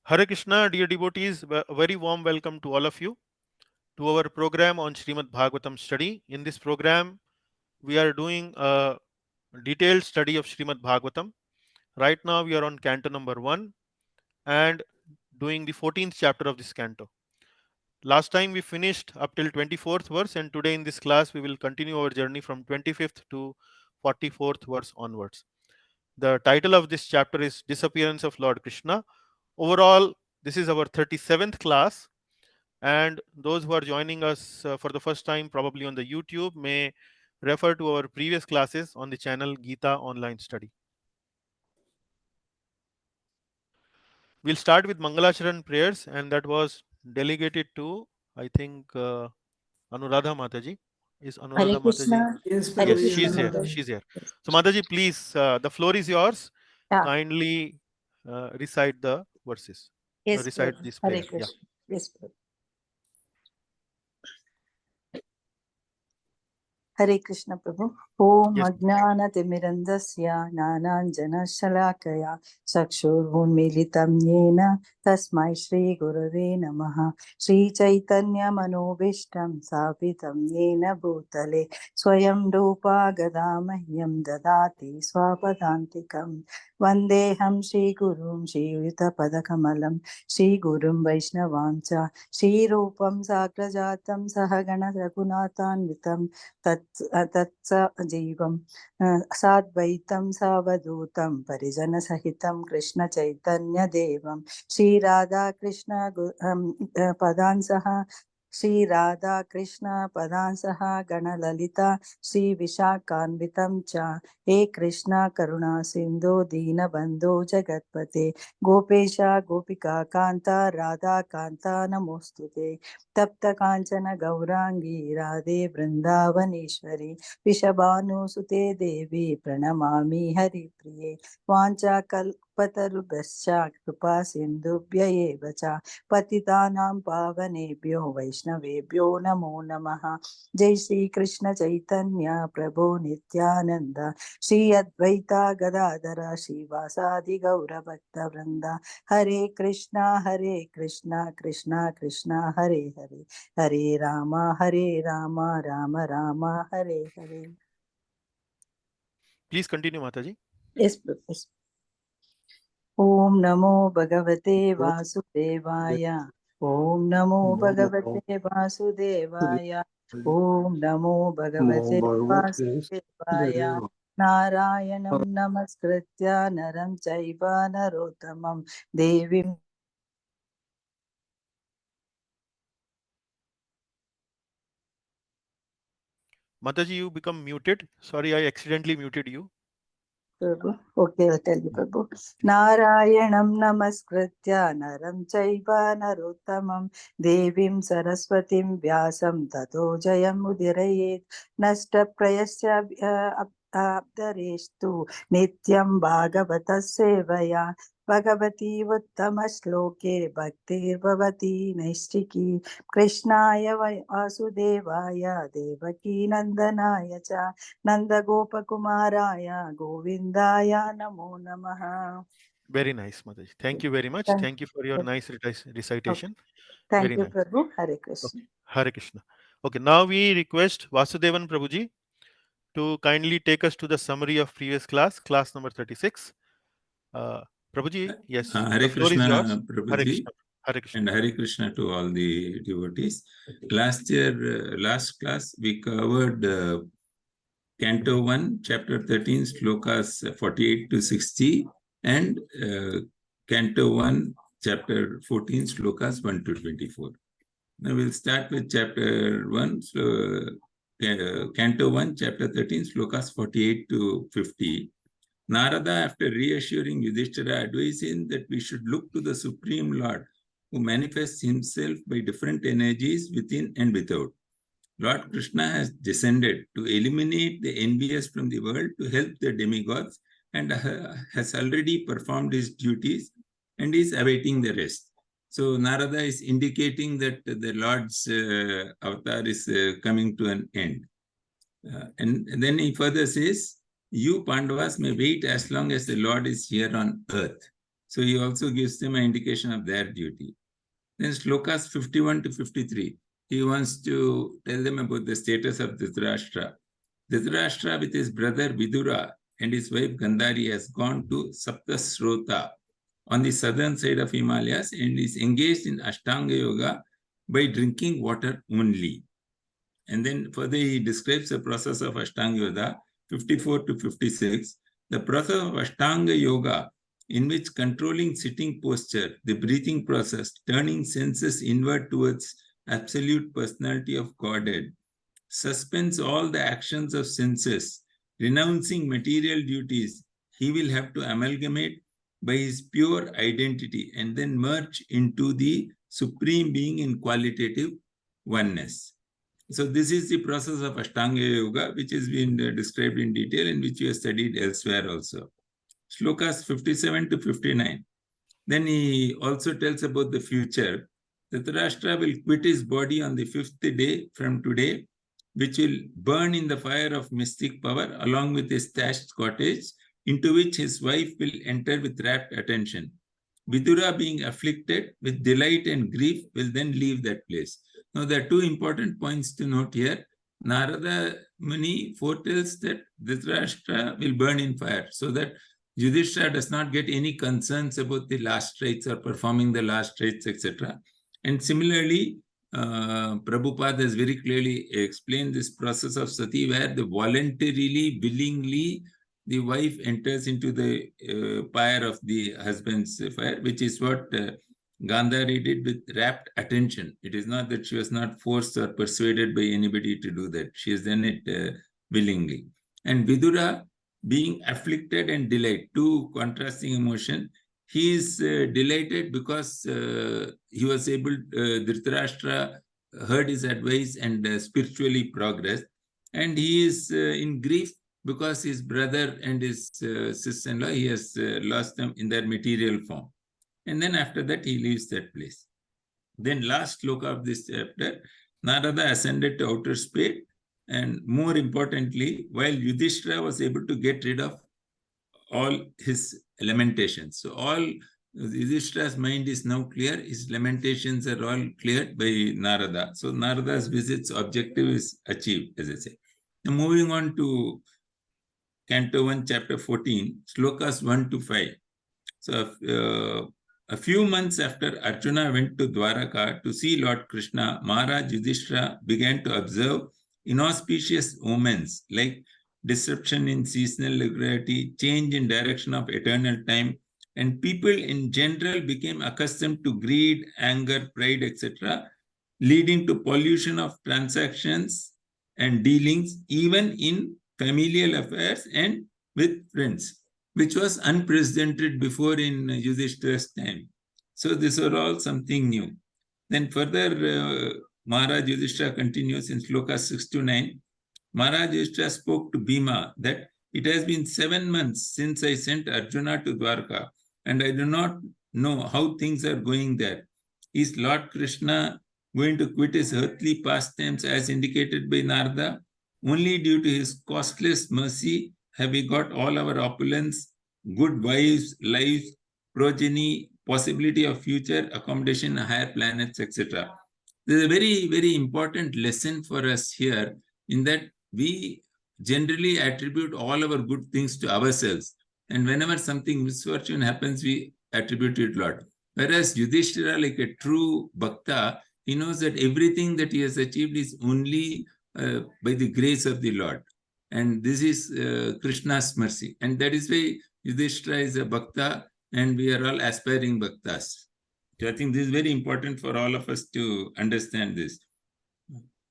Hare Krishna, dear devotees, a very warm welcome to all of you to our program on Srimad Bhagavatam study. In this program, we are doing a detailed study of Srimad Bhagavatam. Right now, we are on canto number 1 and doing the 14th chapter of this canto. Last time we finished up till 24th verse, and today in this class, we will continue our journey from 25th to 44th verse onwards. The title of this chapter is Disappearance of Lord Krishna. Overall, this is our 37th class, and those who are joining us for the first time probably on the YouTube may refer to our previous classes on the channel Gita Online Study. We'll start with Mangalacharan prayers, and that was delegated to, I think, Anuradha Mataji. Is Hare Anuradha Mataji? Krishna. Yes, Hare Yes, Prabhuji, Krishna, she's here. Mother. Anuradha. She's here. Yes. So, Mataji, please, the floor is yours. Yeah. Kindly recite the verses. Yes, Recite Prabhu. this Hare prayer. Yeah. Krishna. Yes, Prabhu. Hare Krishna Prabhu. Om Yes. Ajnanatimirandasya Nananjana Shalakaya Chakshurunmilitam Yena Tasmai Shri Gurave Namaha Shri Chaitanya Manobishtam Sapitam Yena Bhutale Swayam Rupa Gadamahyam Dadati Swapadantikam Vandeham Shri Gurum Shri Yuta Padakamalam Shri Gurum Vaishnavamcha Shri Rupam Sakrajatam Sahagana Raghunathanvitam तत्स जीवं साद्वैतं सावधूतं परिजनसहितं कृष्णचैतन्यदेवं Shri Radhakrishna पदान् सह श्रीराधाकृष्ण पदान् सह गणललिता श्रीविशाखान्वितं च हे कृष्ण करुणा सिन्धो दीनबन्धो जगत्पते गोपेश गोपिका कान्ता राधा कान्ता नमोऽस्तुते तप्त कांचन गौरांगी राधे वृंदावनेश्वरी विषभानुसुते देवी प्रणमामि हरिप्रिये वाञ्छाकल्पतरुभ्यश्च कृपा सिन्धुभ्य एव च पतितानां पावनेभ्यो वैष्णवेभ्यो नमो नमः। जय श्री कृष्ण चैतन्य प्रभु नित्यानंद श्री अद्वैता गदाधर श्रीवासादि गौरभक्तवृंद हरे Krishna Krishna Krishna Hare Hare Hare Ram Ram Ram Hare Hare. Please continue, Mataji. Yes, yes. ओम नमो भगवते वासुदेवाय. ओम नमो भगवते वासुदेवाय. ओम नमो भगवते वासुदेवाय. नारायणं नमस्कृत्य नरं चैव नरोत्तमं देवीं Mataji, you become muted. Sorry, I accidentally muted you. Prabhu. Okay, I'll tell you, Prabhu. Narayanam namaskritya naram chaiva narottamam devim saraswatim vyasam tato jayam udirayet nasta prayasya abdarestu nityam bhagavata sevaya Bhagavati Uttama Shloke Bhaktir Bhavati Naistiki Krishnaya Vasudevaya Devaki Nandanaya Cha Nanda Gopakumaraya Govindaya Namo Namaha. Very nice, Mataji. Thank you very much. Thank you for your nice recitation. Thank Very you, nice. Prabhu. Hare Krishna. Okay. Hare Krishna. Okay, now we request Vasudevan Prabhuji to kindly take us to the summary of previous class number 36. Prabhuji, yes, Hare the floor is yours. Krishna, Hare Prabhuji, Krishna. Hare Krishna. and Hare Krishna to all the devotees. Last year, last class, we covered Canto 1, Chapter 13, Slokas 48 to 60, and Canto 1, Chapter 14, Slokas 1 to 24. Now we'll start with Chapter 1, Canto 1, Chapter 13, Slokas 48 to 50. Narada, after reassuring Yudhishthira, advised him that we should look to the Supreme Lord, who manifests himself by different energies within and without. Lord Krishna has descended to eliminate the envious from the world to help the demigods and has already performed his duties and is awaiting the rest. So Narada is indicating that the Lord's avatar is coming to an end. And then he further says, you Pandavas may wait as long as the Lord is here on earth. So he also gives them an indication of their duty. Then slokas 51 to 53. He wants to tell them about the status of Dhritarashtra. Dhritarashtra with his brother Vidura and his wife Gandhari has gone to Saptasrota on the southern side of Himalayas and is engaged in Ashtanga Yoga by drinking water only. And then further he describes the process of Ashtanga Yoga, 54 to 56. The process of Ashtanga Yoga, in which controlling sitting posture, the breathing process, turning senses inward towards absolute personality of Godhead, suspends all the actions of senses, renouncing material duties, he will have to amalgamate by his pure identity and then merge into the Supreme Being in qualitative oneness. So this is the process of Ashtanga Yoga, which has been described in detail and which we have studied elsewhere also. Slokas 57 to 59. Then he also tells about the future. Dhritarashtra will quit his body on the 5th day from today, which will burn in the fire of mystic power along with his thatched cottage, into which his wife will enter with rapt attention. Vidura, being afflicted with delight and grief, will then leave that place. Now, there are two important points to note here. Narada Muni foretells that Dhritarashtra will burn in fire, so that Yudhishthira does not get any concerns about the last rites or performing the last rites, etc. And similarly, Prabhupada has very clearly explained this process of sati, where the voluntarily, willingly, the wife enters into the pyre of the husband's fire, which is what Gandhari did with rapt attention. It is not that she was not forced or persuaded by anybody to do that. She has done it willingly. And Vidura, being afflicted and delighted, two contrasting emotion. He is delighted because he was able, Dhritarashtra heard his advice and spiritually progressed. And he is in grief because his brother and his sister-in-law, he has lost them in their material form. And then after that, he leaves that place. Then last sloka of this chapter, Narada ascended to outer space. And more importantly, while Yudhishthira was able to get rid of all his lamentations. So all Yudhishthira's mind is now clear. His lamentations are all cleared by Narada. So Narada's visit's objective is achieved, as I say. Now moving on to Canto 1, Chapter 14, Slokas 1 to 5. So a few months after Arjuna went to Dwaraka to see Lord Krishna, Maharaj Yudhishthira began to observe inauspicious omens like disruption in seasonal regularity, change in direction of eternal time, and people in general became accustomed to greed, anger, pride, etc., leading to pollution of transactions and dealings, even in familial affairs and with friends, which was unprecedented before in Yudhishthira's time. So these are all something new. Then further, Maharaj Yudhishthira continues in Slokas 6 to 9. Maharaj Yudhishthira spoke to Bhima that it has been 7 months since I sent Arjuna to Dwarka, and I do not know how things are going there. Is Lord Krishna going to quit his earthly pastimes as indicated by Narada? Only due to his costless mercy have we got all our opulence, good wives, lives, progeny, possibility of future accommodation, higher planets, etc. There's a very, very important lesson for us here in that we generally attribute all our good things to ourselves. And whenever something misfortune happens, we attribute it to Lord. Whereas Yudhishthira, like a true bhakta, he knows that everything that he has achieved is only by the grace of the Lord. And this is Krishna's mercy. And that is why Yudhishthira is a bhakta and we are all aspiring bhaktas. So I think this is very important for all of us to understand this.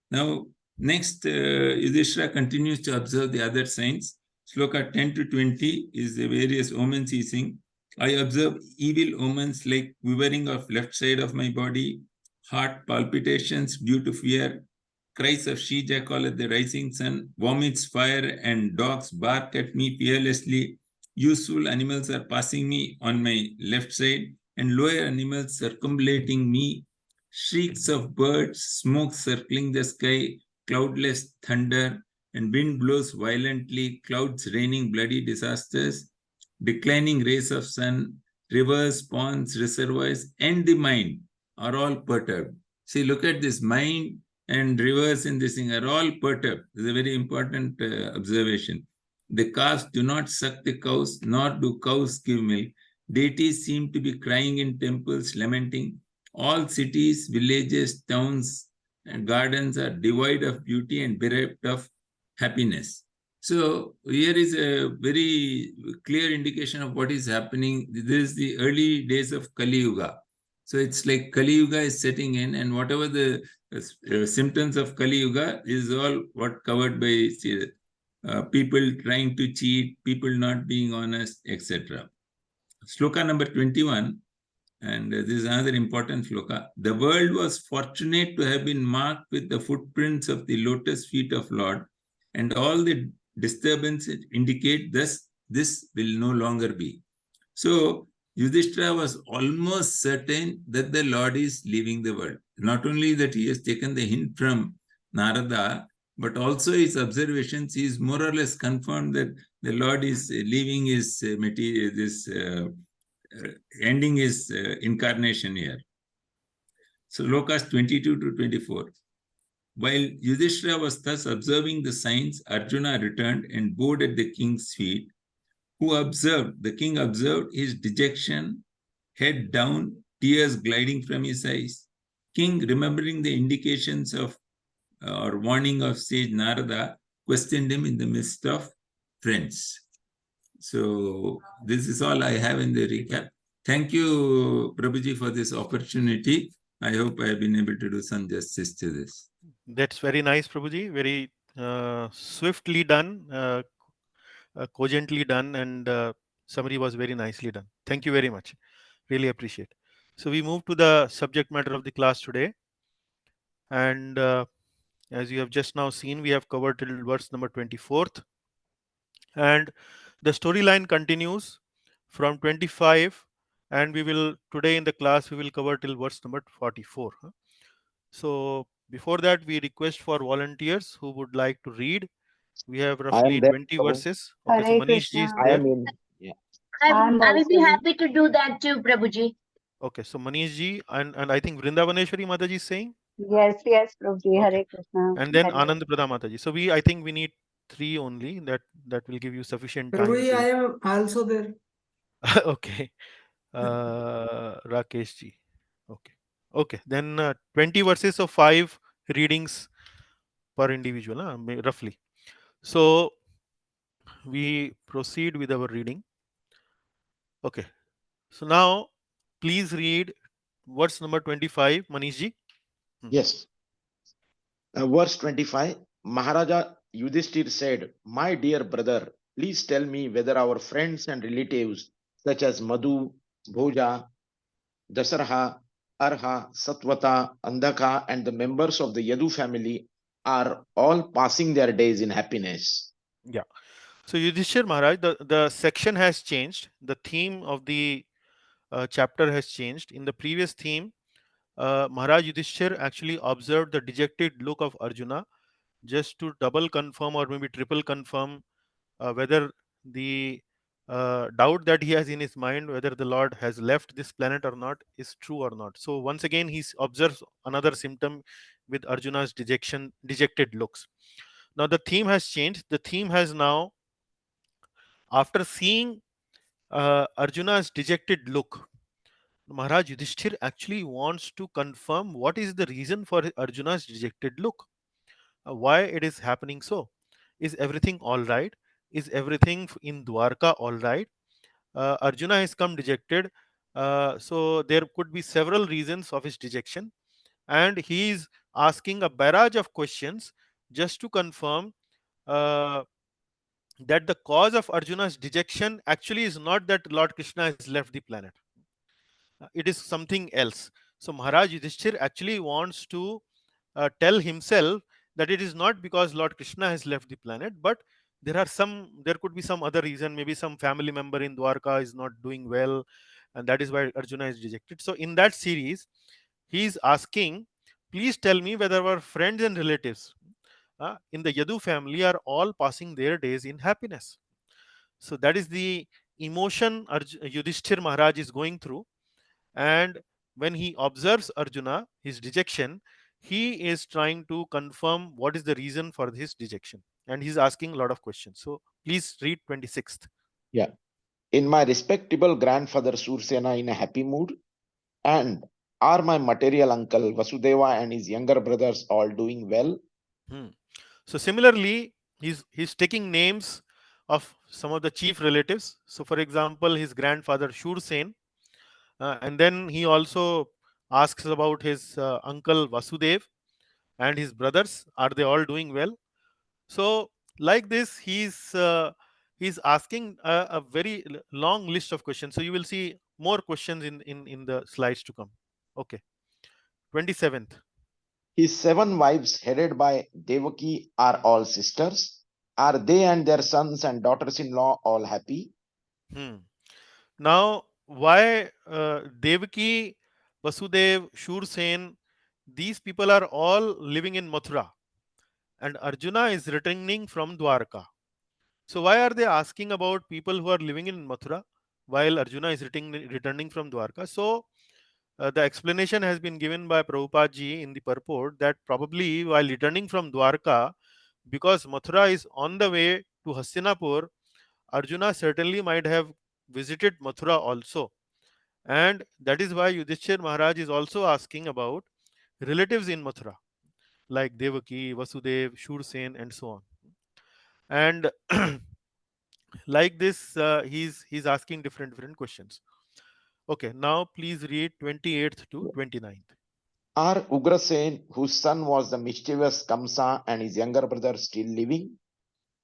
Now, next, Yudhishthira continues to observe the other signs. Sloka 10 to 20 is the various omens he sings. I observe evil omens like quivering of left side of my body, heart palpitations due to fear, cries of she-jackal at the rising sun, vomits fire, and dogs bark at me fearlessly. Useful animals are passing me on my left side, and lower animals circumambulating me. Shrieks of birds, smoke circling the sky, cloudless thunder, and wind blows violently, clouds raining bloody disasters, declining rays of sun, rivers, ponds, reservoirs, and the mind are all perturbed. See, look at this, mind and rivers in this thing are all perturbed. This is a very important observation. The calves do not suck the cows, nor do cows give milk. Deities seem to be crying in temples, lamenting. All cities, villages, towns, and gardens are devoid of beauty and bereft of happiness. So here is a very clear indication of what is happening. This is the early days of Kali Yuga. So it's like Kali Yuga is setting in, and whatever the symptoms of Kali Yuga is all what covered by people trying to cheat, people not being honest, etc. Sloka number 21, and this is another important sloka. The world was fortunate to have been marked with the footprints of the lotus feet of Lord, and all the disturbances indicate this will no longer be. So Yudhishthira was almost certain that the Lord is leaving the world. Not only that he has taken the hint from Narada, but also his observations, he is more or less confirmed that the Lord is leaving his material, ending his incarnation here. So Lokas 22 to 24. While Yudhishthira was thus observing the signs, Arjuna returned and bowed at the king's feet, the king observed his dejection, head down, tears gliding from his eyes. King, remembering the indications of or warning of sage Narada, questioned him in the midst of friends. So this is all I have in the recap. Thank you, Prabhuji, for this opportunity. I hope I have been able to do some justice to this. That's very nice, Prabhuji. Very swiftly done, cogently done, and summary was very nicely done. Thank you very much. Really appreciate. So we move to the subject matter of the class today. And as you have just now seen, we have covered till verse number 24th. And the storyline continues from 25. And we will, today in the class, we will cover till verse number 44. So before that, we request for volunteers who would like to read. We have roughly there, 20 Prabhu. verses. Okay, so Hare Manish ji is Krishna. I there. am in. Yeah. I will be also- happy to do that too, Prabhuji. Okay, so Manish ji and I think Vrindavaneshwari Mataji is saying. Yes, Prabhuji. Okay. Hare Krishna. And then Hare Anand Pradha Mataji. So I think we need 3 only. That will give you sufficient time. Prabhuji, I am also there. Okay. Rakesh ji. Okay. Then 20 verses of 5 readings per individual, roughly. So we proceed with our reading. Okay. So now please read verse number 25, Manish ji. Yes. Verse 25. Maharaja Yudhishthir said, "My dear brother, please tell me whether our friends and relatives such as Madhu, Bhoja, Dasarha, Arha, Satvata, Andhaka, and the members of the Yadu family are all passing their days in happiness." Yeah. So Yudhishthir Maharaj, the section has changed. The theme of the chapter has changed. In the previous theme, Maharaj Yudhishthir actually observed the dejected look of Arjuna just to double confirm or maybe triple confirm whether the doubt that he has in his mind whether the Lord has left this planet or not is true or not. So once again he observes another symptom with Arjuna's dejected looks. Now the theme has changed. The theme has now, after seeing Arjuna's dejected look, Maharaj Yudhishthir actually wants to confirm what is the reason for Arjuna's dejected look. Why it is happening so? Is everything all right? Is everything in Dwarka all right? Arjuna has come dejected. So there could be several reasons of his dejection. And he is asking a barrage of questions just to confirm that the cause of Arjuna's dejection actually is not that Lord Krishna has left the planet. It is something else. So Maharaj Yudhishthir actually wants to tell himself that it is not because Lord Krishna has left the planet, but there could be some other reason. Maybe some family member in Dwarka is not doing well, and that is why Arjuna is dejected. So in that series, he is asking, please tell me whether our friends and relatives in the Yadu family are all passing their days in happiness. So that is the emotion Yudhishthir Maharaj is going through, and when he observes Arjuna, his dejection, he is trying to confirm what is the reason for his dejection, and he's asking a lot of questions. So please read 26th. Yeah. In my respectable grandfather Sursena in a happy mood? And are my material uncle Vasudeva and his younger brothers all doing well? So similarly, he's taking names of some of the chief relatives. So for example, his grandfather Shursen, and then he also asks about his uncle Vasudev and his brothers. Are they all doing well? So like this, he's asking a very long list of questions. So you will see more questions in the slides to come. Okay, 27th. His 7 wives, headed by Devaki, are all sisters. Are they and their sons and daughters in law all happy? Now, why Devaki, Vasudev, Shursen, these people are all living in Mathura, and Arjuna is returning from Dwarka. So why are they asking about people who are living in Mathura while Arjuna is returning from Dwarka? So the explanation has been given by Prabhupada ji in the purport that probably while returning from Dwarka, because Mathura is on the way to Hastinapur, Arjuna certainly might have visited Mathura also. And that is why Yudhishthir Maharaj is also asking about relatives in Mathura, like Devaki, Vasudev, Shursen, and so on. And like this, he's asking different questions. Okay, now please read 28th to 29th. Are Ugrasen, whose son was the mischievous Kamsa, and his younger brother still living?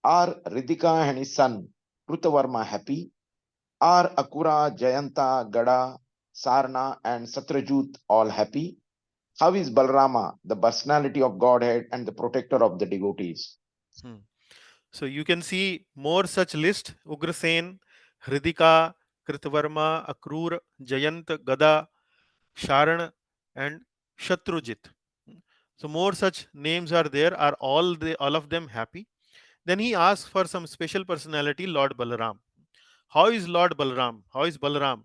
Are Ridhika and his son Krutavarma happy? Are Akura, Jayanta, Gada, Sarna, and Satrajut all happy? How is Balrama, the personality of Godhead and the protector of the devotees? So you can see more such list: Ugrasen, Hridika, Kritavarma, Akrur, Jayant, Gada, Sharan, and Shatrujit. So more such names are there. Are all of them happy? Then he asks for some special personality, Lord Balaram. How is Lord Balaram? How is Balaram?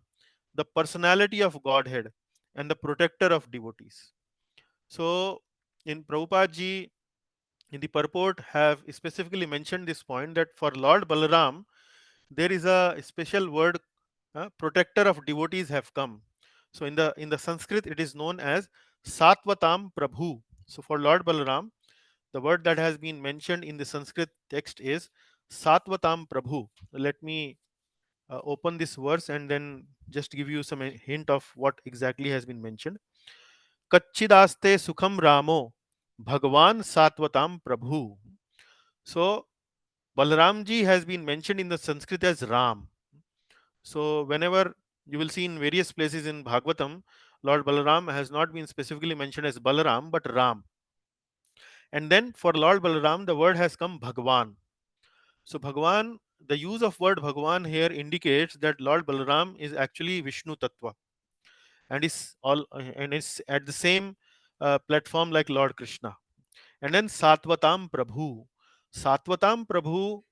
The personality of Godhead and the protector of devotees. So in Prabhupada ji, in the purport, have specifically mentioned this point that for Lord Balaram, there is a special word, protector of devotees, have come. So in the Sanskrit, it is known as Satvatam Prabhu. So for Lord Balaram, the word that has been mentioned in the Sanskrit text is Satvatam Prabhu. Let me open this verse and then just give you some hint of what exactly has been mentioned. Kacchidaste Sukham Ramo Bhagwan Satvatam Prabhu. So Balaramji has been mentioned in the Sanskrit as Ram. So whenever you will see in various places in Bhagavatam, Lord Balaram has not been specifically mentioned as Balaram but Ram. And then for Lord Balaram, the word has come Bhagwan. So Bhagwan, the use of word Bhagwan here indicates that Lord Balaram is actually Vishnu Tattva and is at the same platform like Lord Krishna. And then Satvatam Prabhu. Satvatam Prabhu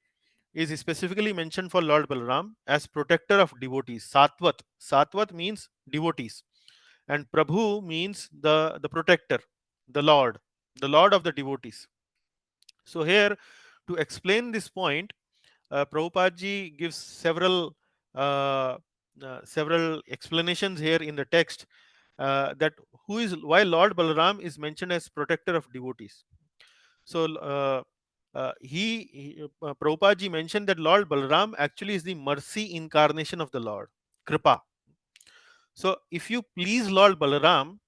is specifically mentioned for Lord Balaram as protector of devotees. Satvat. Satvat means devotees. And Prabhu means the protector, the Lord of the devotees. So here, to explain this point, Prabhupada ji gives several explanations here in the text, that why Lord Balaram is mentioned as protector of devotees. So Prabhupada ji mentioned that Lord Balaram actually is the mercy incarnation of the Lord, Kripa. So if you please Lord Balaram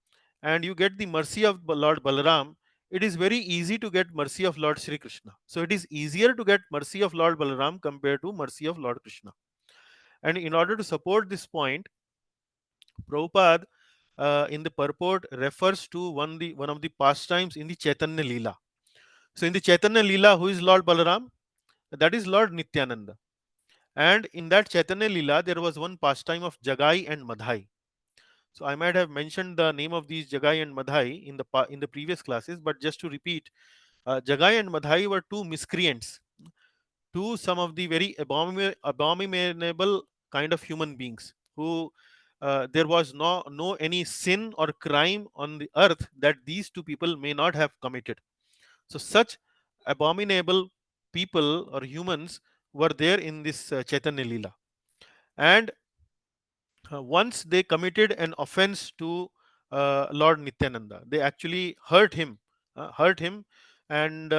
and you get the mercy of Lord Balaram, it is very easy to get mercy of Lord Sri Krishna. So it is easier to get mercy of Lord Balaram compared to mercy of Lord Krishna. And in order to support this point, Prabhupada in the purport refers to one of the pastimes in the Chaitanya Leela. So in the Chaitanya Leela, who is Lord Balaram? That is Lord Nityananda. And in that Chaitanya Leela, there was one pastime of Jagai and Madhai. So I might have mentioned the name of these Jagai and Madhai in the previous classes, but just to repeat, Jagai and Madhai were two miscreants, two some of the very abominable kind of human beings who there was no any sin or crime on the earth that these two people may not have committed. So such abominable people or humans were there in this Chaitanya Leela. And once they committed an offense to Lord Nityananda, they actually hurt him, and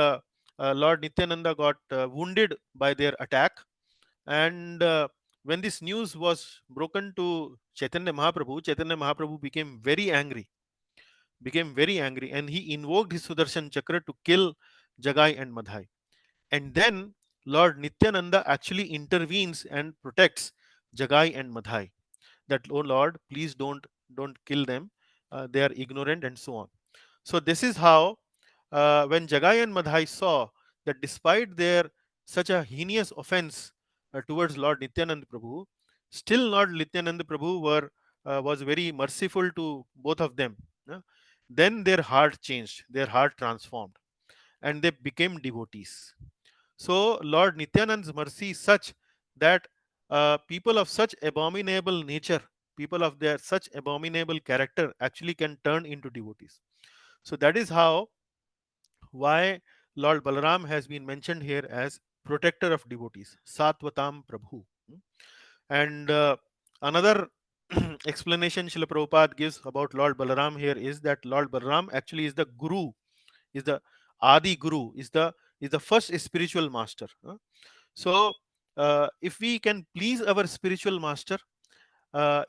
Lord Nityananda got wounded by their attack. And when this news was broken to Chaitanya Mahaprabhu became very angry, and he invoked his Sudarshan Chakra to kill Jagai and Madhai. And then Lord Nityananda actually intervenes and protects Jagai and Madhai, that, oh Lord, please don't kill them, they are ignorant, and so on. So this is how when Jagai and Madhai saw that despite their such a heinous offense towards Lord Nityananda Prabhu, still Lord Nityananda Prabhu was very merciful to both of them. Then their heart changed, their heart transformed, and they became devotees. So Lord Nityananda's mercy is such that people of such abominable nature, people of their such abominable character, actually can turn into devotees. So that is how, why Lord Balaram has been mentioned here as protector of devotees, Satvatam Prabhu. And another explanation Srila Prabhupada gives about Lord Balaram here is that Lord Balaram actually is the Guru, is the Adi Guru, is the first spiritual master. So if we can please our spiritual master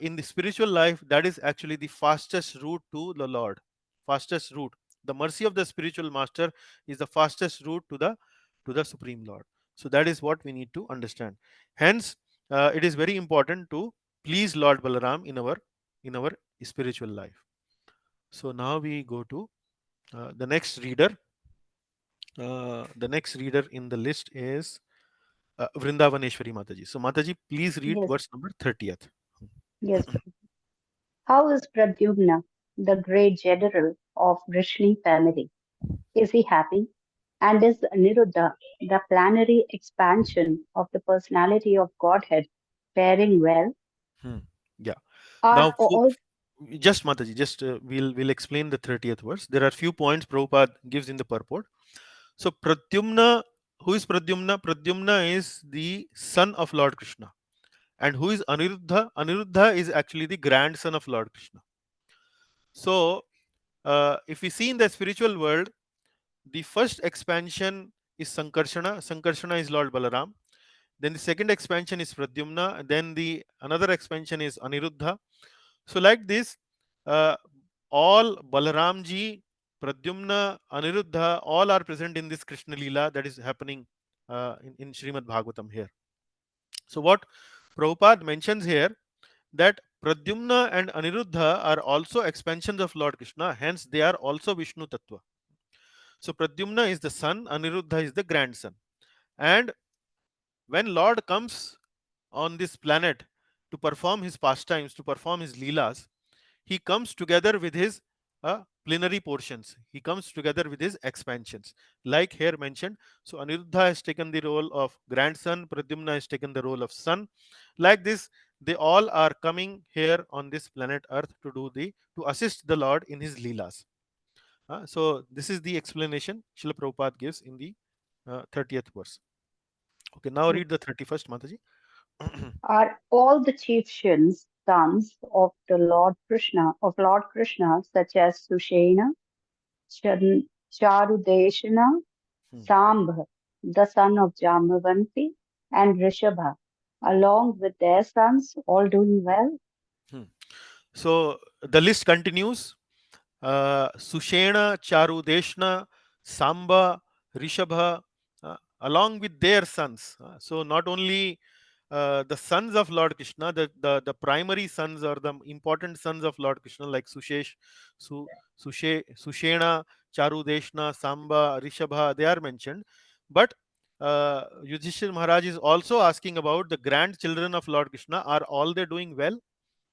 in the spiritual life, that is actually the fastest route to the Lord. Fastest route. The mercy of the spiritual master is the fastest route to the Supreme Lord. So that is what we need to understand. Hence, it is very important to please Lord Balaram in our spiritual life. So now we go to the next reader. The next reader in the list is Vrindavaneshwari Mataji. So Mataji, please read Yes, verse number 30th. yes. How is Pradyumna, the great general of Vrishni family? Is he happy? And is Niruddha, the planetary expansion of the personality of Godhead, faring well? Hmm. Yeah. Are Now, all just Mataji, just we'll explain the 30th verse. There are few points Prabhupada gives in the purport. So Pradyumna, who is Pradyumna? Pradyumna is the son of Lord Krishna. And who is Aniruddha? Aniruddha is actually the grandson of Lord Krishna. So if we see in the spiritual world, the first expansion is Sankarshana. Sankarshana is Lord Balaram. Then the second expansion is Pradyumna. Then the another expansion is Aniruddha. So like this, uh, all Balaramji, Pradyumna, Aniruddha, all are present in this Krishna Leela that is happening in Srimad Bhagavatam here. So what Prabhupada mentions here, that Pradyumna and Aniruddha are also expansions of Lord Krishna, hence they are also Vishnu Tattva. So Pradyumna is the son, Aniruddha is the grandson. And when Lord comes on this planet to perform his pastimes, to perform his leelas, he comes together with his plenary portions. He comes together with his expansions, like here mentioned. So Aniruddha has taken the role of grandson, Pradyumna has taken the role of son. Like this, they all are coming here on this planet Earth to assist the Lord in his leelas. So this is the explanation Srila Prabhupada gives in the 30th verse. Okay, now read the 31st, Mataji. are all the chieftains sons of the Lord Krishna, such as Sushena, Charudeshana, Hmm. Sambha, the son of Jambavanti, and Rishabha, along with their sons, all doing well? Hmm. So the list continues. Sushena, Charudeshna, Samba, Rishabha, along with their sons. So not only the sons of Lord Krishna, the primary sons or the important sons of Lord Krishna, like Sushena, Charudeshna, Samba, Rishabha, they are mentioned. But Yudhishthir Maharaj is also asking about the grandchildren of Lord Krishna. Are all they doing well?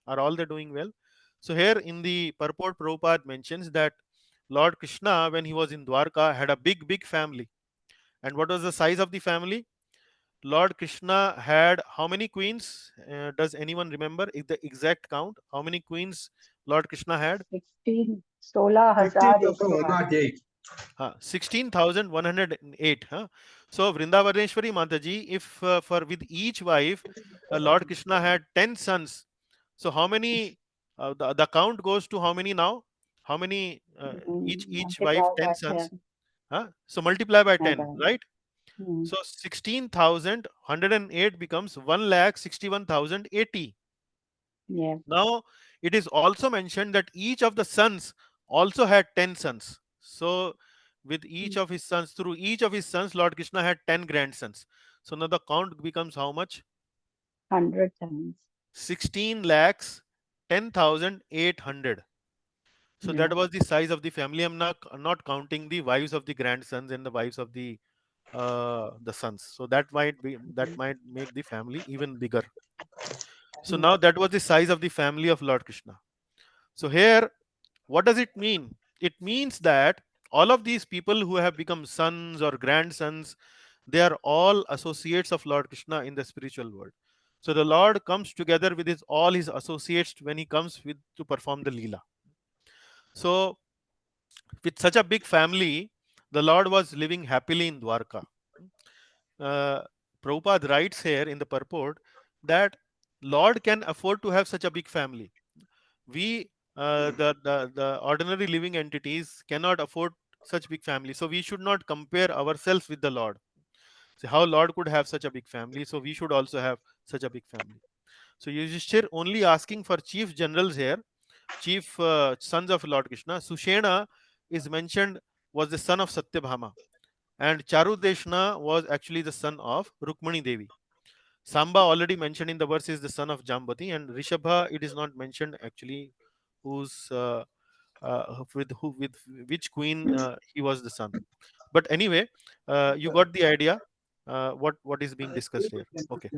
Are all they doing well? So here in the purport, Prabhupada mentions that Lord Krishna, when he was in Dwarka, had a big family. And what was the size of the family? Lord Krishna had how many queens? Does anyone remember the exact count? How many queens Lord Krishna had? 16,108. 16,108. Huh? So Vrindavaneshwari Mataji, if for with each wife, Lord Krishna had 10 sons. So how many? The count goes to how many now? How many? Each wife Multiply 10 by sons. 10. Huh? So multiply by 10, And, right? mm, So 16,108 becomes 1,61,080. yeah, Now it is also mentioned that each of the sons also had 10 sons. So with each of his sons, through each of his sons, Lord Krishna had 10 grandsons. So now the count becomes how much? 100 times. 16 lakhs 10,800. So Yeah. that was the size of the family. I'm not counting the wives of the grandsons and the wives of the sons. So that might make the family even bigger. So now that was the size of the family of Lord Krishna. So here, what does it mean? It means that all of these people who have become sons or grandsons, they are all associates of Lord Krishna in the spiritual world. So the Lord comes together with all his associates when he comes with to perform the Leela. So with such a big family, the Lord was living happily in Dwarka. Uh, Prabhupada writes here in the purport that Lord can afford to have such a big family. We, the ordinary living entities, cannot afford such big family. So we should not compare ourselves with the Lord. So how Lord could have such a big family, so we should also have such a big family. So Yudhishthir only asking for chief generals here, chief sons of Lord Krishna. Sushena is mentioned was the son of Satyabhama, and Charudeshna was actually the son of Rukmani Devi. Samba already mentioned in the verse is the son of Jambati, and Rishabha it is not mentioned actually who's with which queen he was the son. But anyway, you got the idea what is being discussed here. Okay.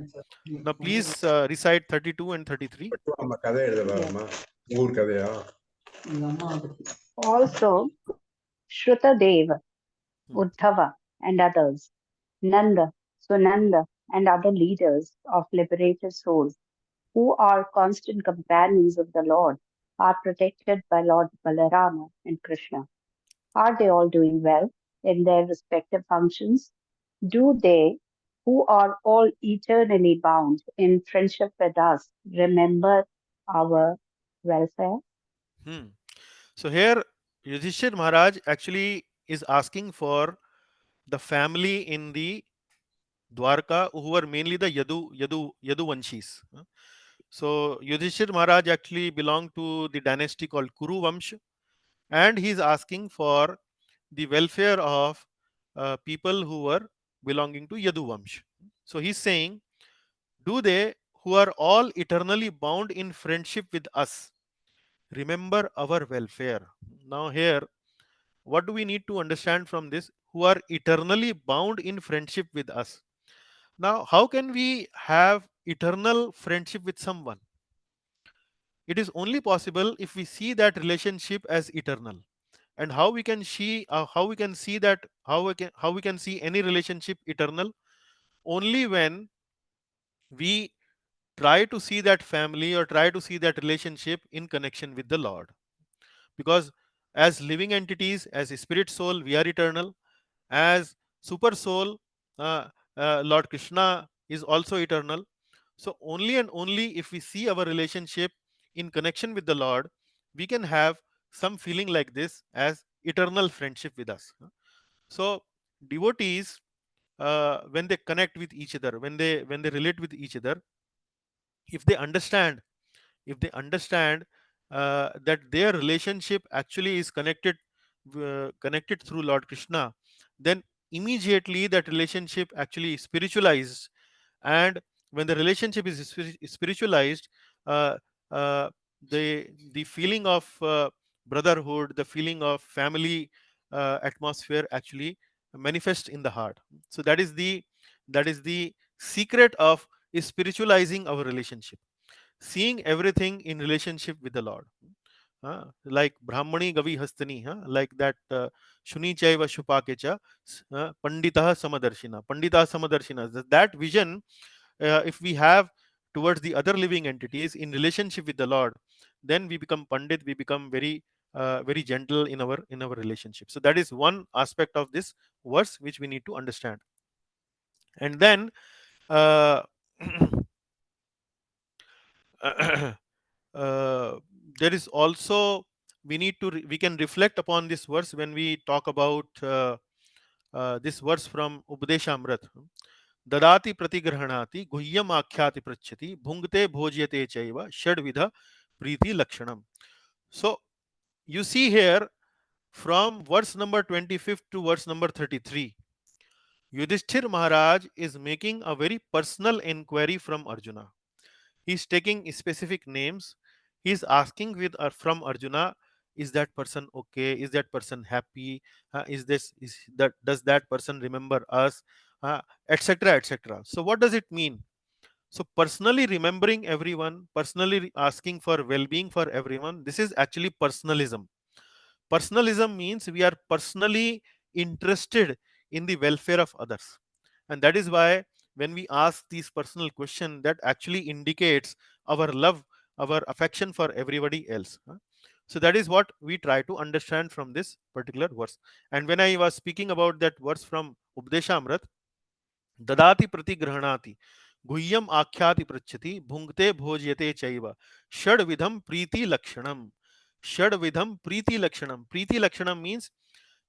Now please recite 32 and 33. Also, Shrutadev, Hmm. Uddhava, and others, Nanda, Sunanda, and other leaders of liberated souls who are constant companions of the Lord are protected by Lord Balarama and Krishna. Are they all doing well in their respective functions? Do they, who are all eternally bound in friendship with us, remember our welfare? Hmm. So here Yudhishthir Maharaj actually is asking for the family in the Dwarka who were mainly the Yaduvanshis. So Yudhishthir Maharaj actually belonged to the dynasty called Kuru Vamsh, and he's asking for the welfare of people who were belonging to Yadu Vamsh. So he's saying, do they who are all eternally bound in friendship with us remember our welfare? Now here, what do we need to understand from this? Who are eternally bound in friendship with us. Now, how can we have eternal friendship with someone? It is only possible if we see that relationship as eternal. And how we can see that how we can see any relationship eternal? Only when we try to see that family or try to see that relationship in connection with the Lord. Because as living entities, as a spirit soul, we are eternal. As super soul, uh, Lord Krishna is also eternal. So only and only if we see our relationship in connection with the Lord, we can have some feeling like this as eternal friendship with us. So devotees, when they connect with each other, when they relate with each other, if they understand that their relationship actually is connected through Lord Krishna, then immediately that relationship actually spiritualized. And when the relationship is spiritualized, uh, uh, the feeling of brotherhood, the feeling of family atmosphere actually manifests in the heart. So that is the secret of spiritualizing our relationship, seeing everything in relationship with the Lord. like Brahmani Gavi Hastani, like that Shuni Chaiva Shupakecha, Panditah Samadarshina. Panditah Samadarshina. That vision, if we have towards the other living entities in relationship with the Lord, then we become Pandit, we become very gentle in our relationship. So that is one aspect of this verse which we need to understand. And then uh, there is also, we can reflect upon this verse when we talk about this verse from Upadeshamrit. Dadati pratigrahanati guhyam akhyati prachyati bhungte bhojyate chaiva shadvidha priti lakshanam. So you see here from verse number 25 to verse number 33, Yudhishthir Maharaj is making a very personal inquiry from Arjuna. He's taking specific names. He's asking from Arjuna, is that person okay? Is that person happy? Is that, does that person remember us? Etc. etc. So what does it mean? So personally remembering everyone, personally asking for well-being for everyone, this is actually personalism. Personalism means we are personally interested in the welfare of others. And that is why when we ask these personal questions, that actually indicates our love, our affection for everybody else. So that is what we try to understand from this particular verse. And when I was speaking about that verse from Updeshamrit, Dadati pratigrahanati guhyam akhyati prachyati bhungte bhojyate chaiva shadvidham priti lakshanam. Shadvidham priti lakshanam. Priti lakshanam means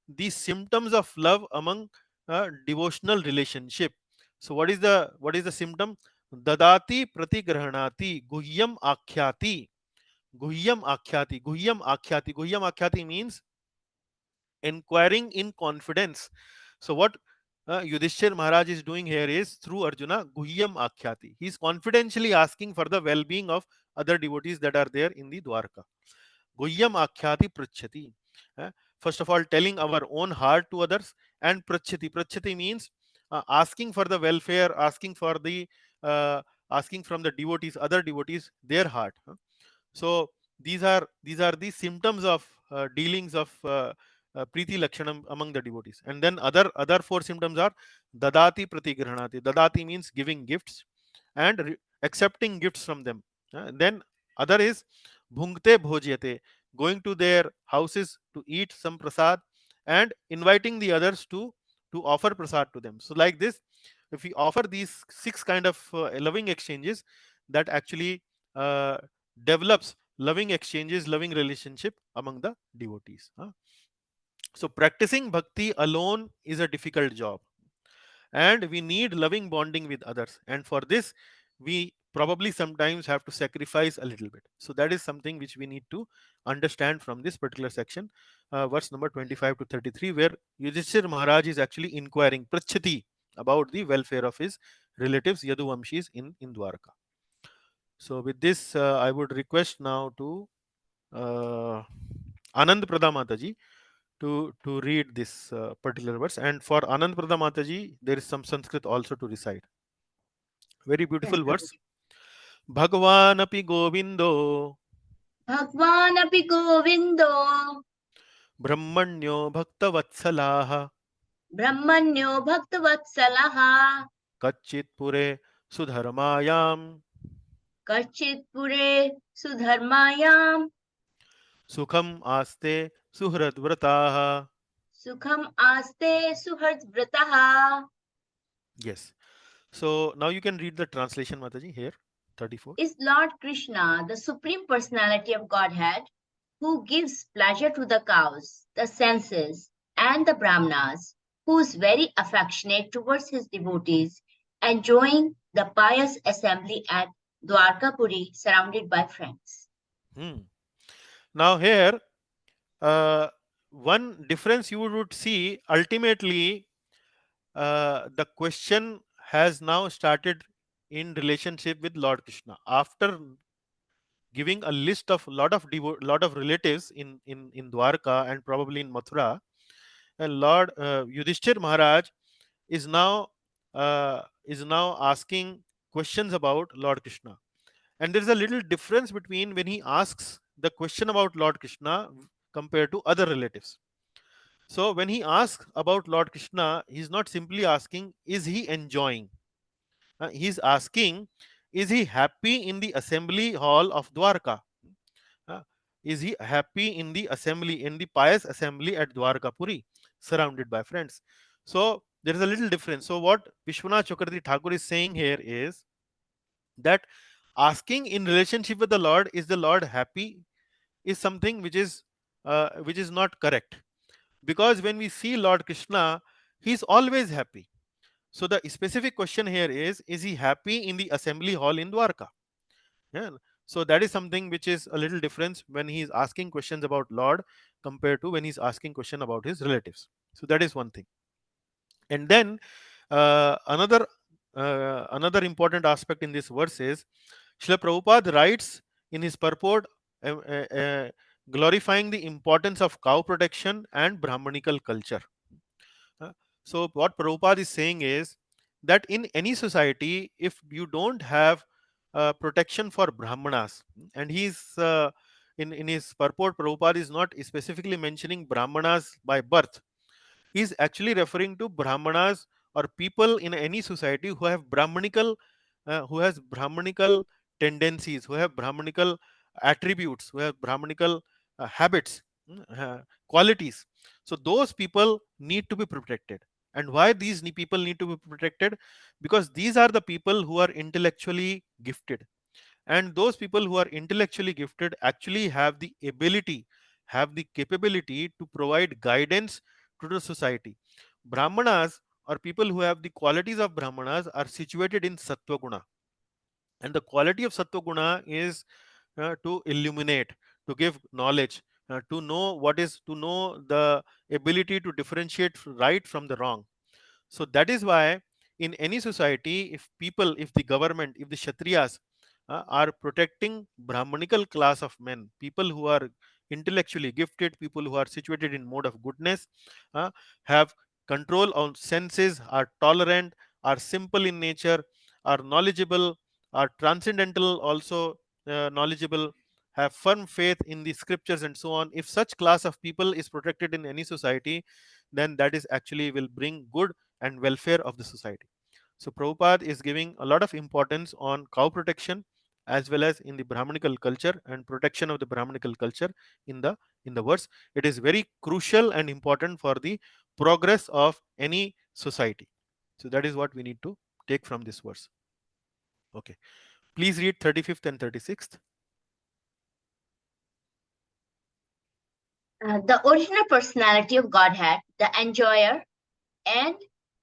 the symptoms of love among devotional relationship. So what is the symptom? Dadati pratigrahanati guhyam akhyati. Guhyam akhyati. Guhyam akhyati. Guhyam akhyati means inquiring in confidence. So what Yudhishthir Maharaj is doing here is, through Arjuna, Guhyam Akhyati. He is confidentially asking for the well-being of other devotees that are there in the Dwarka. Guhyam Akhyati Prachyati. First of all, telling our own heart to others, and Prachyati. Prachyati means asking for the welfare, uh, asking from the devotees, other devotees, their heart. So these are the symptoms of dealings of Priti Lakshanam among the devotees. And then other four symptoms are Dadati Pratigrahanati. Dadati means giving gifts and accepting gifts from them. Then other is Bhungte Bhojyate, going to their houses to eat some prasad and inviting the others to offer prasad to them. So like this, if we offer these six kind of loving exchanges, that actually develops loving exchanges, loving relationship among the devotees. So practicing bhakti alone is a difficult job, and we need loving bonding with others, and for this we probably sometimes have to sacrifice a little bit. So that is something which we need to understand from this particular section, verse number 25 to 33, where Yudhishthir Maharaj is actually inquiring, prachati, about the welfare of his relatives, Yaduvamshis in Dwarka. So with this, I would request now to Anand Prada Mataji to read this particular verse. And for Anand Prada Mataji, there is some Sanskrit also to recite. Very beautiful verse. Bhagwan api Govindo Bhagwan api Govindo Brahmanyo Bhakta Vatsalah Brahmanyo Bhaktavatsalaha Kachit Pure Sudharmayam Kachit Pure Sudharmayam Sukham Aste Suhrad Vrataha. Sukham Aste Suharvrataha. Yes. So now you can read the translation, Mataji, here, 34. Is Lord Krishna the Supreme Personality of Godhead, who gives pleasure to the cows, the senses, and the Brahmanas, who is very affectionate towards his devotees, enjoying the pious assembly at Dwarkapuri, surrounded by friends. Now here, one difference you would see, ultimately the question has now started in relationship with Lord Krishna. After giving a list of lot of relatives in Dwarka and probably in Mathura, and Lord Yudhishthir Maharaj is now asking questions about Lord Krishna. And there's a little difference between when he asks the question about Lord Krishna compared to other relatives. So when he asks about Lord Krishna, he's not simply asking, is he enjoying? He's asking, is he happy in the assembly hall of Dwarka? Uh, is he happy in the assembly, in the pious assembly at Dwarkapuri, surrounded by friends? So there is a little difference. So what Vishwanath Chakravarti Thakur is saying here is that asking in relationship with the Lord, is the Lord happy, is something which is not correct, because when we see Lord Krishna, he is always happy. So the specific question here is he happy in the assembly hall in Dwarka? Yeah. So that is something which is a little difference when he is asking questions about Lord compared to when he's asking question about his relatives. So that is one thing. And then another important aspect in this verse is Srila Prabhupada writes in his purport glorifying the importance of cow protection and Brahmanical culture. Uh, So what Prabhupada is saying is that in any society, if you don't have protection for Brahmanas, and he's in his purport, Prabhupada is not specifically mentioning Brahmanas by birth. He's actually referring to Brahmanas or people in any society who have Brahmanical tendencies, who have Brahmanical attributes, who have Brahmanical habits, qualities. So those people need to be protected. And why these people need to be protected? Because these are the people who are intellectually gifted, and those people who are intellectually gifted actually have the ability, have the capability to provide guidance to the society. Brahmanas, or people who have the qualities of Brahmanas, are situated in Sattva Guna, and the quality of Sattva Guna is to illuminate, to give knowledge, to know what is, to know the ability to differentiate right from the wrong. So that is why in any society, if people, if the government, if the Kshatriyas are protecting Brahmanical class of men, people who are intellectually gifted, people who are situated in mode of goodness, uh, have control on senses, are tolerant, are simple in nature, are knowledgeable, are transcendental, also knowledgeable, have firm faith in the scriptures and so on. If such class of people is protected in any society, then that is actually will bring good and welfare of the society. So Prabhupada is giving a lot of importance on cow protection as well as in the Brahmanical culture and protection of the Brahmanical culture in the verse. It is very crucial and important for the progress of any society. So that is what we need to take from this verse. Okay, please read 35th and 36th. The original personality of Godhead, the enjoyer, and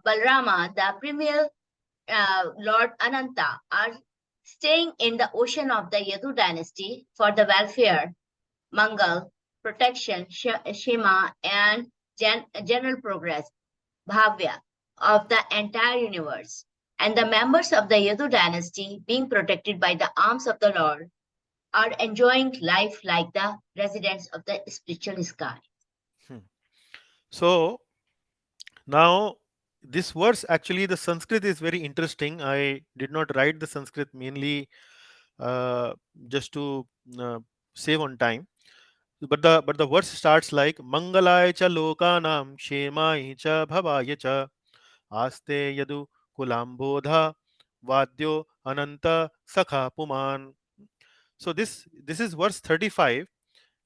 Balrama, the premier Lord Ananta, are staying in the ocean of the Yadu dynasty for the welfare, Mangal, protection, Shema, and general progress, Bhavya, of the entire universe. And the members of the Yadu dynasty, being protected by the arms of the Lord, are enjoying life like the residents of the spiritual sky. So now this verse, actually the Sanskrit is very interesting. I did not write the Sanskrit mainly just to save on time, but the verse starts like Mangalaya cha lokanam kshemai cha bhavaya cha aste yadu kulambodha vadyo ananta sakha puman. So this is verse 35,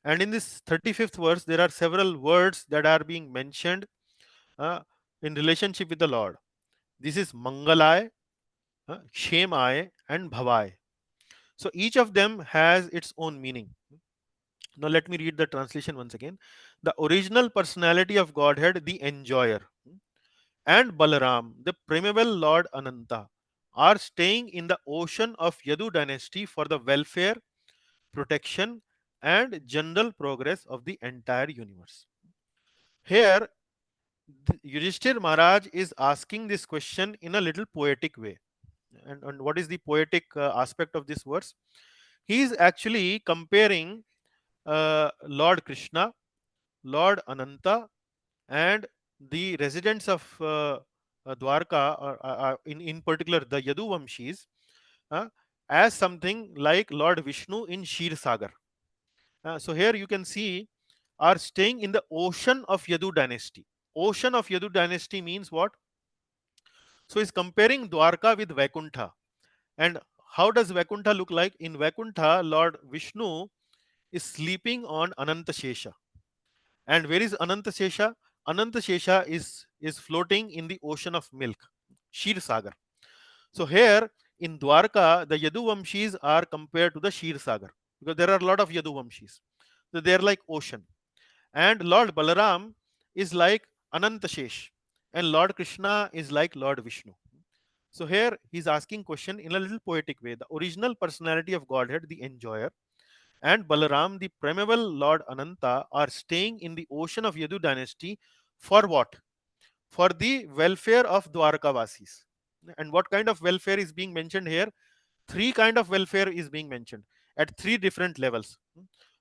and in this 35th verse there are several words that are being mentioned uh, in relationship with the Lord. This is Mangalai, Kshemai, and Bhavai. So each of them has its own meaning. Now let me read the translation once again. The original personality of Godhead, the enjoyer, and Balaram, the primeval Lord Ananta, are staying in the ocean of Yadu dynasty for the welfare, protection, and general progress of the entire universe. Here, Yudhishthir Maharaj is asking this question in a little poetic way. And what is the poetic aspect of this verse? He is actually comparing Lord Krishna, Lord Ananta, and the residents of Dwarka, or in particular the Yadu Vamshis, as something like Lord Vishnu in Shir Sagar. So here you can see are staying in the ocean of Yadu dynasty. Ocean of Yadu dynasty means what? So he's comparing Dwarka with Vaikuntha. And how does Vaikuntha look like? In Vaikuntha, Lord Vishnu is sleeping on Anantashesha. And where is Anantashesha? Anantashesha is floating in the ocean of milk, Shir Sagar. So here in Dwarka, the Yaduvamshis are compared to the Shir Sagar because there are a lot of Yaduvamshis. So they are like ocean. And Lord Balaram is like Anantashesh, and Lord Krishna is like Lord Vishnu. So here he's asking question in a little poetic way. The original personality of Godhead, the enjoyer, and Balaram, the primeval Lord Ananta, are staying in the ocean of Yadu dynasty for what? For the welfare of Dwarkavasis. And what kind of welfare is being mentioned here? Three kind of welfare is being mentioned at three different levels.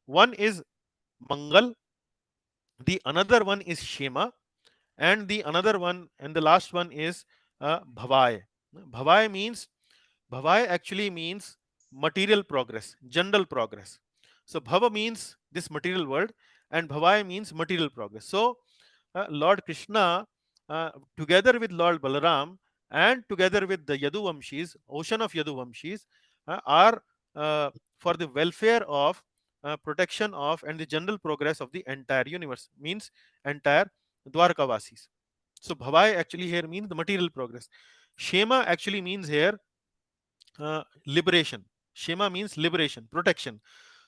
One is Mangal, the another one is Shema, and the another one and the last one is Bhavai. Bhavai means Bhavai actually means material progress, general progress. So Bhava means this material world, and Bhavai means material progress. So Lord Krishna, together with Lord Balaram and together with the Yaduvamshis, ocean of Yaduvamshis, are for the welfare of, protection of, and the general progress of the entire universe, means entire Dwarkavasis. So Bhavai actually here means the material progress. Shema actually means here liberation. Shema means liberation, protection.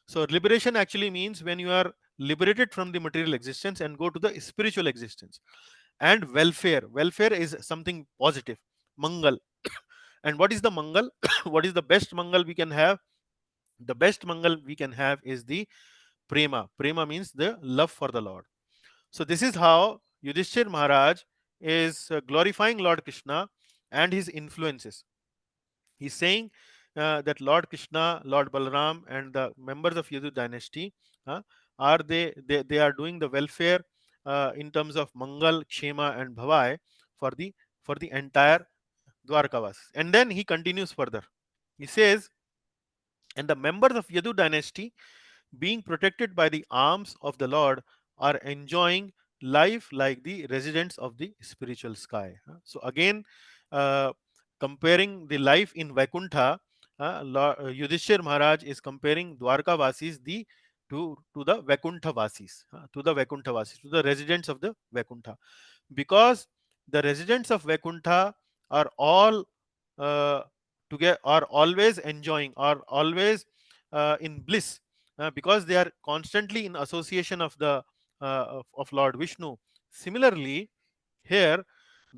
So liberation actually means when you are liberated from the material existence and go to the spiritual existence. And welfare is something positive. Mangal. And what is the Mangal? What is the best Mangal we can have? The best Mangal we can have is the Prema. Prema means the love for the Lord. So this is how Yudhishthir Maharaj is glorifying Lord Krishna and his influences. He's saying that Lord Krishna, Lord Balaram, and the members of Yadu dynasty uh, are they are doing the welfare in terms of Mangal, Kshema, and Bhavai for the entire Dwarkavas. And then he continues further. He says, and the members of Yadu dynasty, being protected by the arms of the Lord, are enjoying life like the residents of the spiritual sky. So again, uh, comparing the life in Vaikuntha, Yudhishthir Maharaj is comparing Dwarka Vasis to the Vaikuntha Vasis, to the Vaikuntha Vasis, to the residents of the Vaikuntha, because the residents of Vaikuntha are all together, are always enjoying, are always in bliss, because they are constantly in association of the of Lord Vishnu. Similarly, here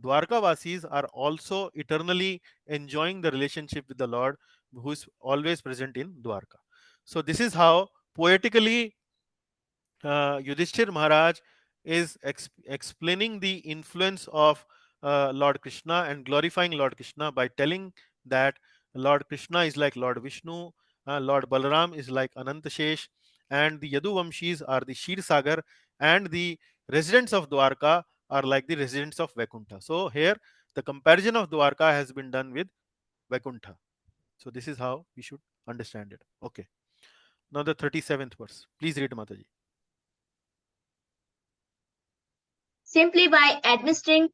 Dwarkavasis are also eternally enjoying the relationship with the Lord, who is always present in Dwarka. So this is how poetically Yudhishthir Maharaj is explaining the influence of Lord Krishna and glorifying Lord Krishna by telling that Lord Krishna is like Lord Vishnu, Lord Balaram is like Anantashesh, and the Yaduvamshis are the Shir Sagar, and the residents of Dwarka are like the residents of Vaikuntha. So here the comparison of Dwarka has been done with Vaikuntha. So this is how we should understand it. Okay. Now the 37th verse. Please read, Mataji. Simply by administering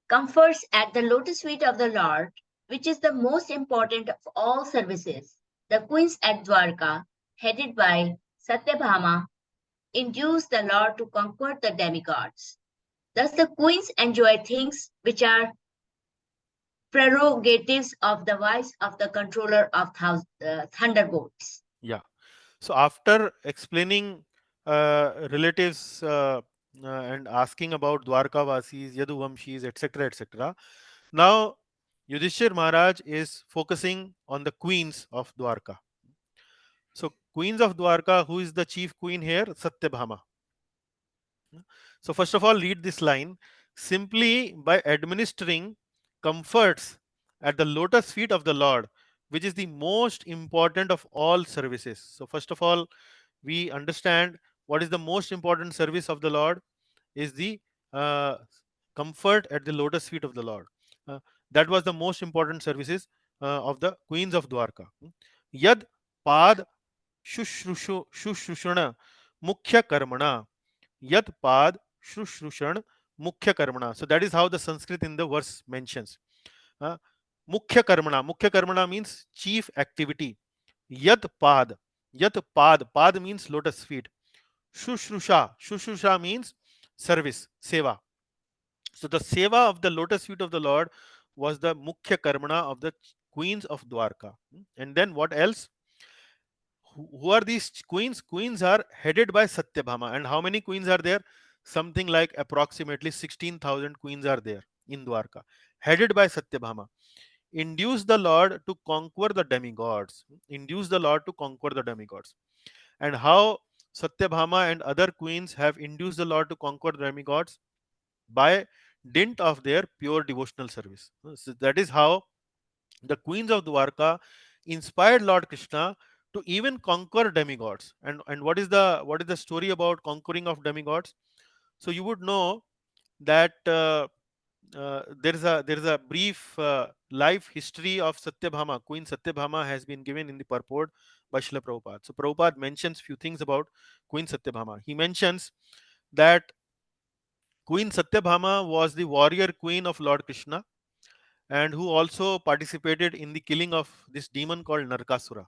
comforts at the lotus feet of the Lord, which is the most important of all services, the queens at Dwarka, headed by Satyabhama, induce the Lord to conquer the demigods. Thus, the queens enjoy things which are prerogatives of the vice of the controller of thunderbolts. Yeah. So after explaining relatives and asking about Dwarkavasis, Yaduvamshis, etc., etc., now Yudhishthir Maharaj is focusing on the queens of Dwarka. So queens of Dwarka, who is the chief queen here? Satyabhama. So first of all, read this line. Simply by administering comforts at the lotus feet of the Lord, which is the most important of all services. So first of all, we understand what is the most important service of the Lord is the uh, comfort at the lotus feet of the Lord. That was the most important services of the queens of Dwarka. Yad pad shushrushana mukhya karmana. Yad pad shushrushana mukhya karmana. So that is how the Sanskrit in the verse mentions. Mukhya karmana means chief activity. Yad pad, pad means lotus feet. Shushrusha means service, seva. So the seva of the lotus feet of the Lord was the mukhya karmana of the queens of Dwarka. And then what else? Who are these queens? Queens are headed by Satyabhama. And how many queens are there? Something like approximately 16,000 queens are there in Dwarka, headed by Satyabhama. Induce the Lord to conquer the demigods. Induce the Lord to conquer the demigods. And how Satyabhama and other queens have induced the Lord to conquer the demigods? By dint of their pure devotional service. So that is how the queens of Dwarka inspired Lord Krishna to even conquer demigods. And what is the story about conquering of demigods? So you would know that there is a brief life history of Satyabhama. Queen Satyabhama has been given in the purport by Srila Prabhupada. So Prabhupada mentions few things about Queen Satyabhama. He mentions that Queen Satyabhama was the warrior queen of Lord Krishna, and who also participated in the killing of this demon called Narkasura.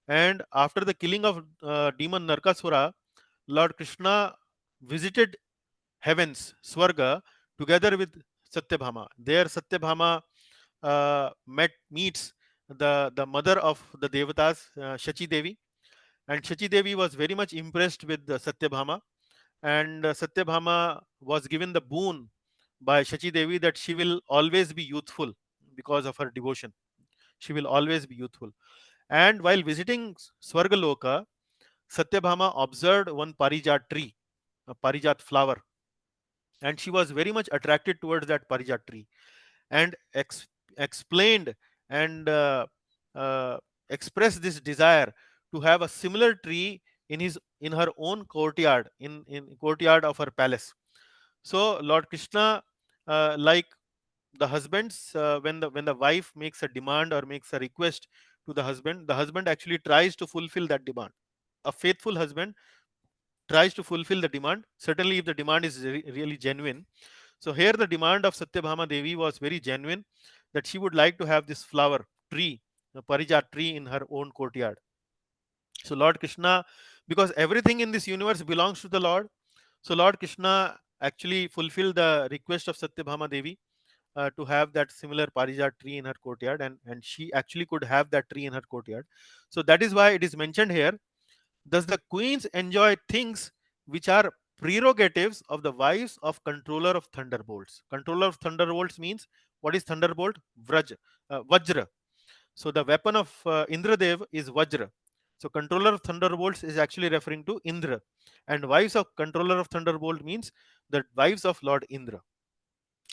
And after the killing of demon Narkasura, Lord Krishna visited heavens, Swarga, together with Satyabhama. There Satyabhama meets the mother of the Devatas, Shachi Devi. And Shachi Devi was very much impressed with Satyabhama. And Satyabhama was given the boon by Shachi Devi that she will always be youthful because of her devotion. She will always be youthful. And while visiting Swargaloka, Satyabhama observed one Parijat tree, a Parijat flower, and she was very much attracted towards that Parijat tree, and explained and expressed this desire to have a similar tree in her own courtyard, in courtyard of her palace. So Lord Krishna, like the husbands, when the wife makes a demand or makes a request to the husband actually tries to fulfill that demand. A faithful husband tries to fulfill the demand, certainly if the demand is really genuine. So here the demand of Satyabhama Devi was very genuine, that she would like to have this flower tree, a Parijat tree, in her own courtyard. So Lord Krishna, because everything in this universe belongs to the Lord, so Lord Krishna actually fulfilled the request of Satyabhama Devi to have that similar Parijat tree in her courtyard, and she actually could have that tree in her courtyard. So that is why it is mentioned here. Thus the queens enjoy things which are prerogatives of the wives of controller of thunderbolts. Controller of thunderbolts means, what is thunderbolt? Vajra. So the weapon of Indradev is Vajra. So controller of thunderbolts is actually referring to Indra, and wives of controller of thunderbolt means the wives of Lord Indra.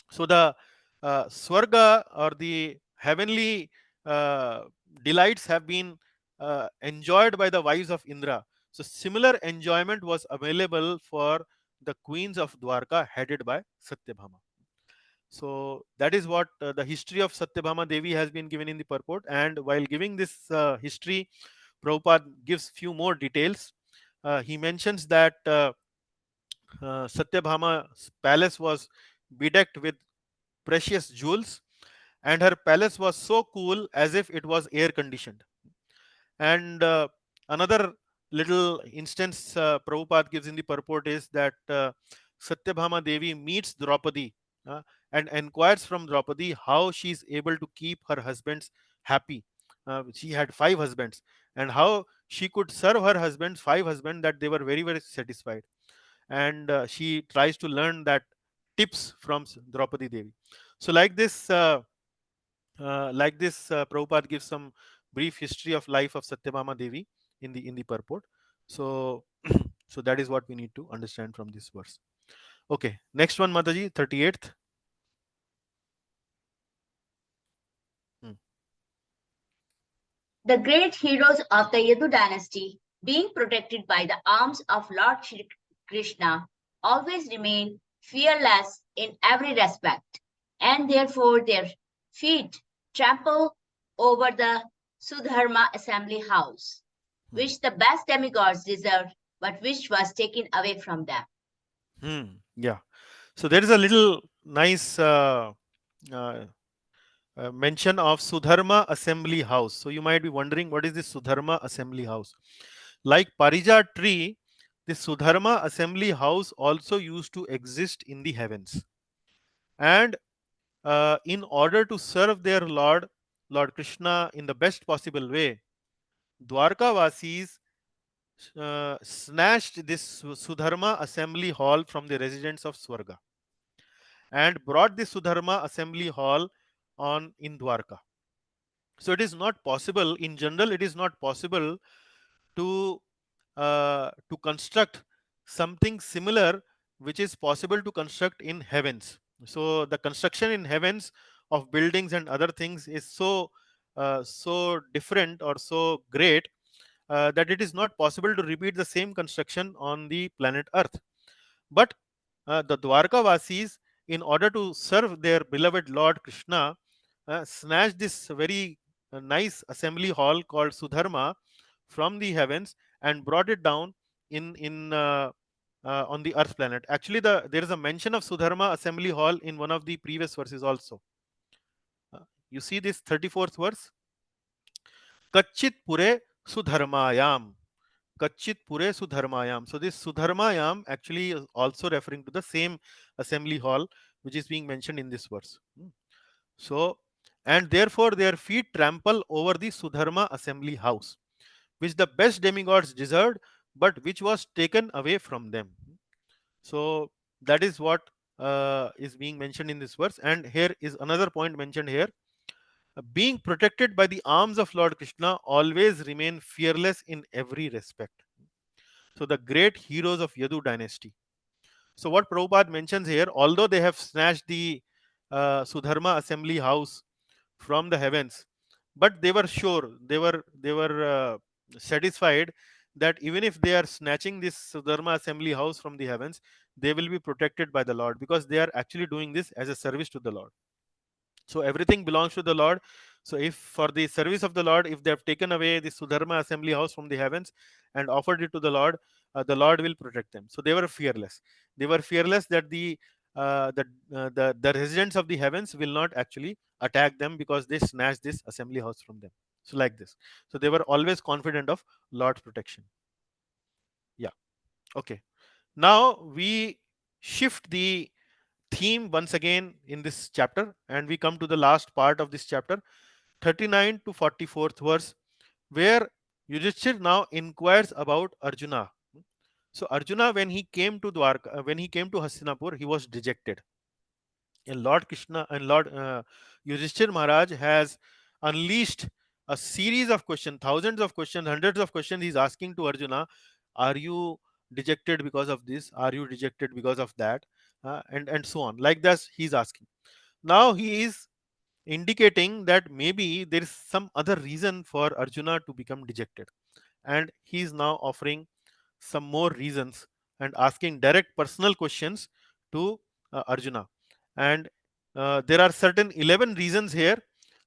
So the Swarga, or the heavenly delights, have been enjoyed by the wives of Indra. So similar enjoyment was available for the queens of Dwarka, headed by Satyabhama. So that is what the history of Satyabhama Devi has been given in the purport. And while giving this history, Prabhupada gives few more details. He mentions that Satyabhama's palace was bedecked with precious jewels, and her palace was so cool as if it was air conditioned. And another little instance Prabhupada gives in the purport is that Satyabhama Devi meets Draupadi and inquires from Draupadi how she is able to keep her husbands happy. She had 5 husbands, and how she could serve her husbands, 5 husbands, that they were very, very satisfied. And she tries to learn that tips from Draupadi Devi. So like this, Prabhupada gives some brief history of life of Satyabhama Devi in the purport. So so that is what we need to understand from this verse. Okay, next one, Mataji, 38th. The great heroes of the Yadu dynasty, being protected by the arms of Lord Shri Krishna, always remain fearless in every respect, and therefore their feet trample over the Sudharma assembly house, which the best demigods deserved, but which was taken away from them. Yeah. So there is a little nice uh, mention of Sudharma Assembly House. So you might be wondering, what is this Sudharma Assembly House? Like Parijat tree, this Sudharma Assembly House also used to exist in the heavens. And in order to serve their Lord Krishna in the best possible way, Dwarka Vasis snatched this Sudharma Assembly Hall from the residents of Swarga and brought the Sudharma Assembly Hall on in Dwarka. So it is not possible, in general, it is not possible to construct something similar which is possible to construct in heavens. So the construction in heavens of buildings and other things is so different or so great that it is not possible to repeat the same construction on the planet Earth. But the Dwarka Vasis, in order to serve their beloved Lord Krishna, snatched this very nice assembly hall called Sudharma from the heavens and brought it down in on the Earth planet. Actually, there is a mention of Sudharma assembly hall in one of the previous verses also. You see this 34th verse, Kachit Pure Sudharmayam. Kachit Pure Sudharmayam. So this Sudharmayam actually is also referring to the same assembly hall which is being mentioned in this verse. So, and therefore their feet trample over the Sudharma assembly house, which the best demigods deserved, but which was taken away from them. So that is what is being mentioned in this verse. And here is another point mentioned here. Being protected by the arms of Lord Krishna, always remain fearless in every respect. So the great heroes of Yadu dynasty. So what Prabhupada mentions here, although they have snatched the Sudharma assembly house from the heavens, but they were sure, they were satisfied that even if they are snatching this Sudharma assembly house from the heavens, they will be protected by the Lord, because they are actually doing this as a service to the Lord. So everything belongs to the Lord. So if for the service of the Lord, if they have taken away the Sudharma assembly house from the heavens and offered it to the Lord will protect them. So they were fearless. They were fearless that the residents of the heavens will not actually attack them, because they snatched this assembly house from them. So like this. So they were always confident of Lord's protection. Yeah. Okay. Now we shift the theme once again in this chapter, and we come to the last part of this chapter, 39 to 44th verse, where Yudhishthir now inquires about Arjuna. So Arjuna, when he came to Dwarka, when he came to Hastinapur, he was dejected. And Lord Krishna and Lord Yudhishthir Maharaj has unleashed a series of questions, thousands of questions, hundreds of questions he's asking to Arjuna. Are you dejected because of this? Are you dejected because of that? And so on. Like that, he's asking. Now he is indicating that maybe there is some other reason for Arjuna to become dejected. And he is now offering some more reasons and asking direct personal questions to Arjuna. And there are certain 11 reasons here.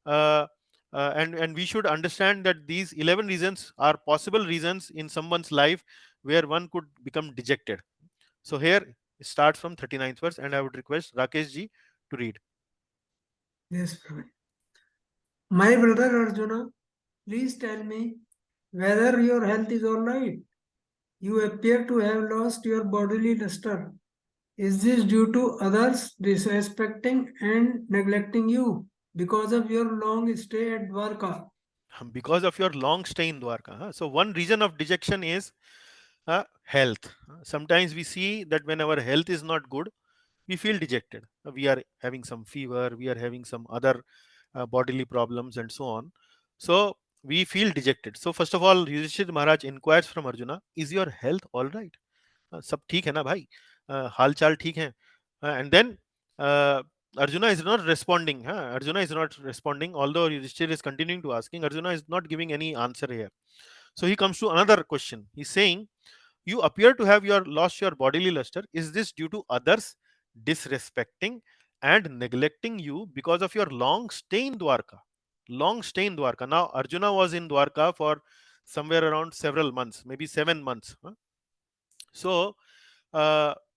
And we should understand that these 11 reasons are possible reasons in someone's life where one could become dejected. So here it starts from 39th verse, and I would request Rakesh ji to read. Yes, Prabhu. My brother Arjuna, please tell me whether your health is all right. You appear to have lost your bodily luster. Is this due to others disrespecting and neglecting you because of your long stay at Dwarka? Because of your long stay in Dwarka. So one reason of dejection is health. Sometimes we see that when our health is not good, we feel dejected. We are having some fever, we are having some other bodily problems and so on. So we feel dejected. So first of all, Yudhishthir Maharaj inquires from Arjuna, is your health all right? Sab theek hai na bhai? Hal chal theek hai? And then Arjuna is not responding. Arjuna is not responding, although Yudhishthir is continuing to asking. Arjuna is not giving any answer here. So he comes to another question. He's saying, you appear to have lost your bodily luster. Is this due to others disrespecting and neglecting you because of your long stay in Dwarka? long stay in Dwarka. Now Arjuna was in Dwarka for somewhere around several months, maybe 7 months. So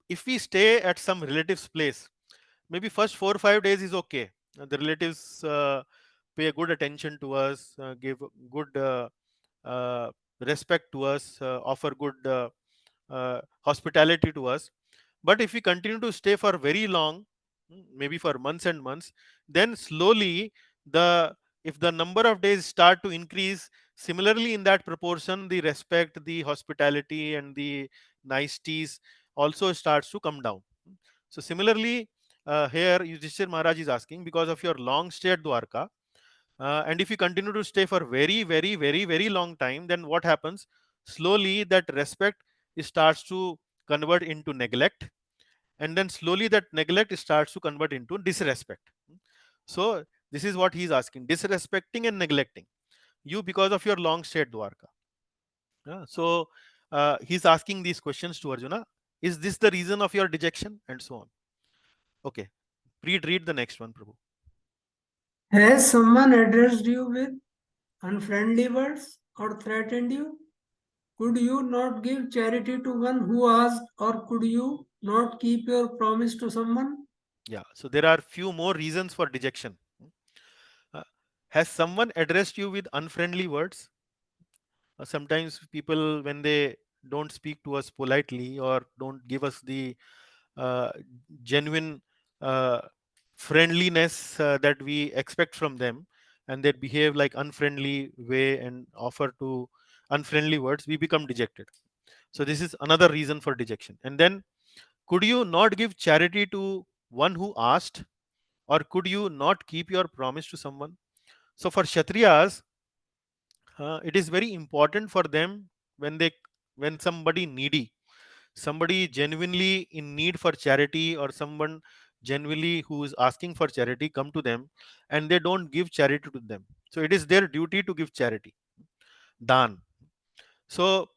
if we stay at some relative's place, maybe first 4 or 5 days is okay. The relatives pay good attention to us, give good uh, respect to us, offer good hospitality to us. But if we continue to stay for very long, maybe for months and months, then slowly the if the number of days start to increase, similarly in that proportion, the respect, the hospitality, and the niceties also starts to come down. So similarly, here Yudhishthir Maharaj is asking, because of your long stay at Dwarka, and if you continue to stay for very long time, then what happens? Slowly that respect starts to convert into neglect, and then slowly that neglect starts to convert into disrespect. So this is what he is asking: disrespecting and neglecting you because of your long stay at Dwarka. So he's asking these questions to Arjuna: is this the reason of your dejection, and so on. Okay, read the next one, Prabhu. Has someone addressed you with unfriendly words or threatened you? Could you not give charity to one who asked, or could you not keep your promise to someone? Yeah, so there are few more reasons for dejection. Uh, has someone addressed you with unfriendly words? Sometimes people, when they don't speak to us politely or don't give us the uh, genuine uh, friendliness that we expect from them, and they behave like unfriendly way and offer to unfriendly words, we become dejected. So this is another reason for dejection. And then, could you not give charity to one who asked, or could you not keep your promise to someone? So for Kshatriyas, it is very important for them when somebody needy, somebody genuinely in need for charity, or someone genuinely who is asking for charity come to them, and they don't give charity to them. So it is their duty to give charity, dan. So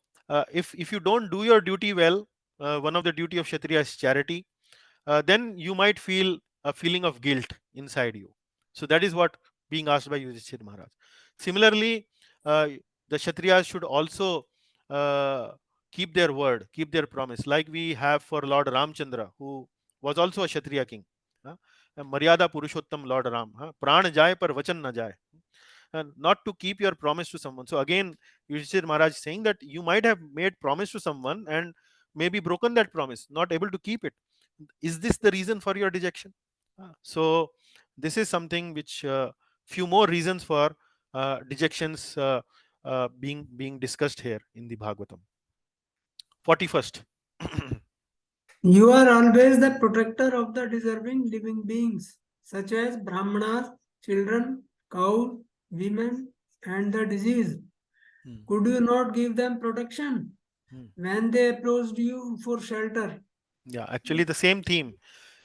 if you don't do your duty well, one of the duty of Kshatriya is charity, then you might feel a feeling of guilt inside you. So that is what being asked by Yudhishthir Maharaj. Similarly, the Kshatriyas should also uh, keep their word, keep their promise, like we have for Lord Ramchandra, who was also a Kshatriya king. Maryada Purushottam Lord Ram. Pran jaye par vachan na jaye. Not to keep your promise to someone. So again, Yudhishthir Maharaj is saying that you might have made promise to someone and maybe broken that promise, not able to keep it. Is this the reason for your dejection? So this is something which few more reasons for dejections being discussed here in the Bhagavatam. 41st. You are always the protector of the deserving living beings, such as Brahmanas, children, cows, women, and the diseased. Could you not give them protection when they approached you for shelter? Yeah, actually the same theme.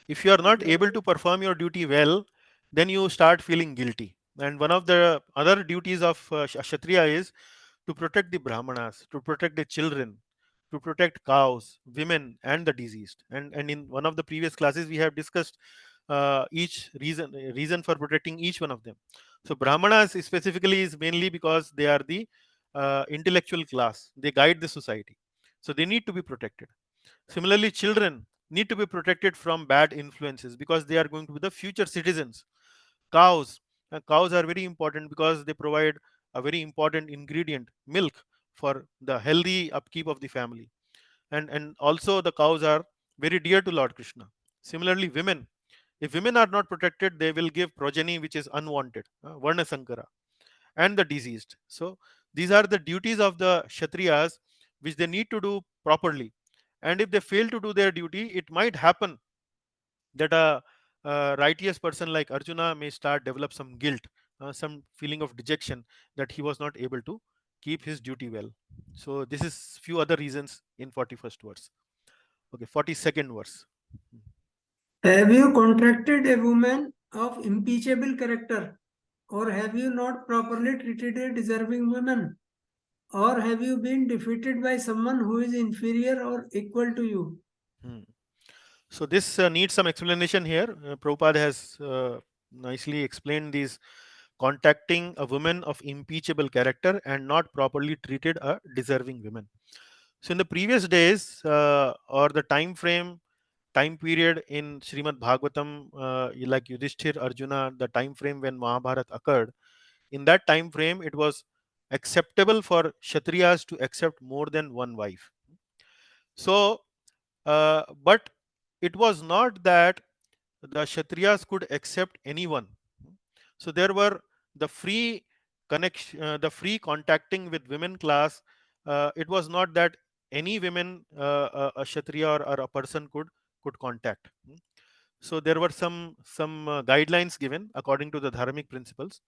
If you are not able to perform your duty well, then you start feeling guilty. And one of the other duties of a Kshatriya is to protect the Brahmanas, to protect the children, to protect cows, women, and the diseased. And in one of the previous classes, we have discussed each reason for protecting each one of them. So Brahmanas specifically is mainly because they are the intellectual class. They guide the society. So they need to be protected. Similarly, children need to be protected from bad influences because they are going to be the future citizens. Cows, cows are very important because they provide a very important ingredient, milk, for the healthy upkeep of the family. And also the cows are very dear to Lord Krishna. Similarly, women, if women are not protected, they will give progeny which is unwanted, Varna Sankara, and the diseased. So these are the duties of the Kshatriyas which they need to do properly. And if they fail to do their duty, it might happen that a righteous person like Arjuna may start develop some guilt, some feeling of dejection that he was not able to keep his duty well. So this is few other reasons in 41st verse. Okay, 42nd verse. Have you contracted a woman of impeachable character, or have you not properly treated a deserving woman? Or have you been defeated by someone who is inferior or equal to you? So this needs some explanation here. Prabhupada has nicely explained these contacting a woman of impeachable character and not properly treated a deserving woman. So in the previous days, or the time period in Srimad Bhagavatam, like Yudhishthir, Arjuna, the time frame when Mahabharat occurred, in that time frame it was acceptable for Kshatriyas to accept more than one wife. So but it was not that the Kshatriyas could accept anyone. So there were the free connection, the free contacting with women class. It was not that any women a Kshatriya or a person could contact. So there were some guidelines given according to the dharmic principles.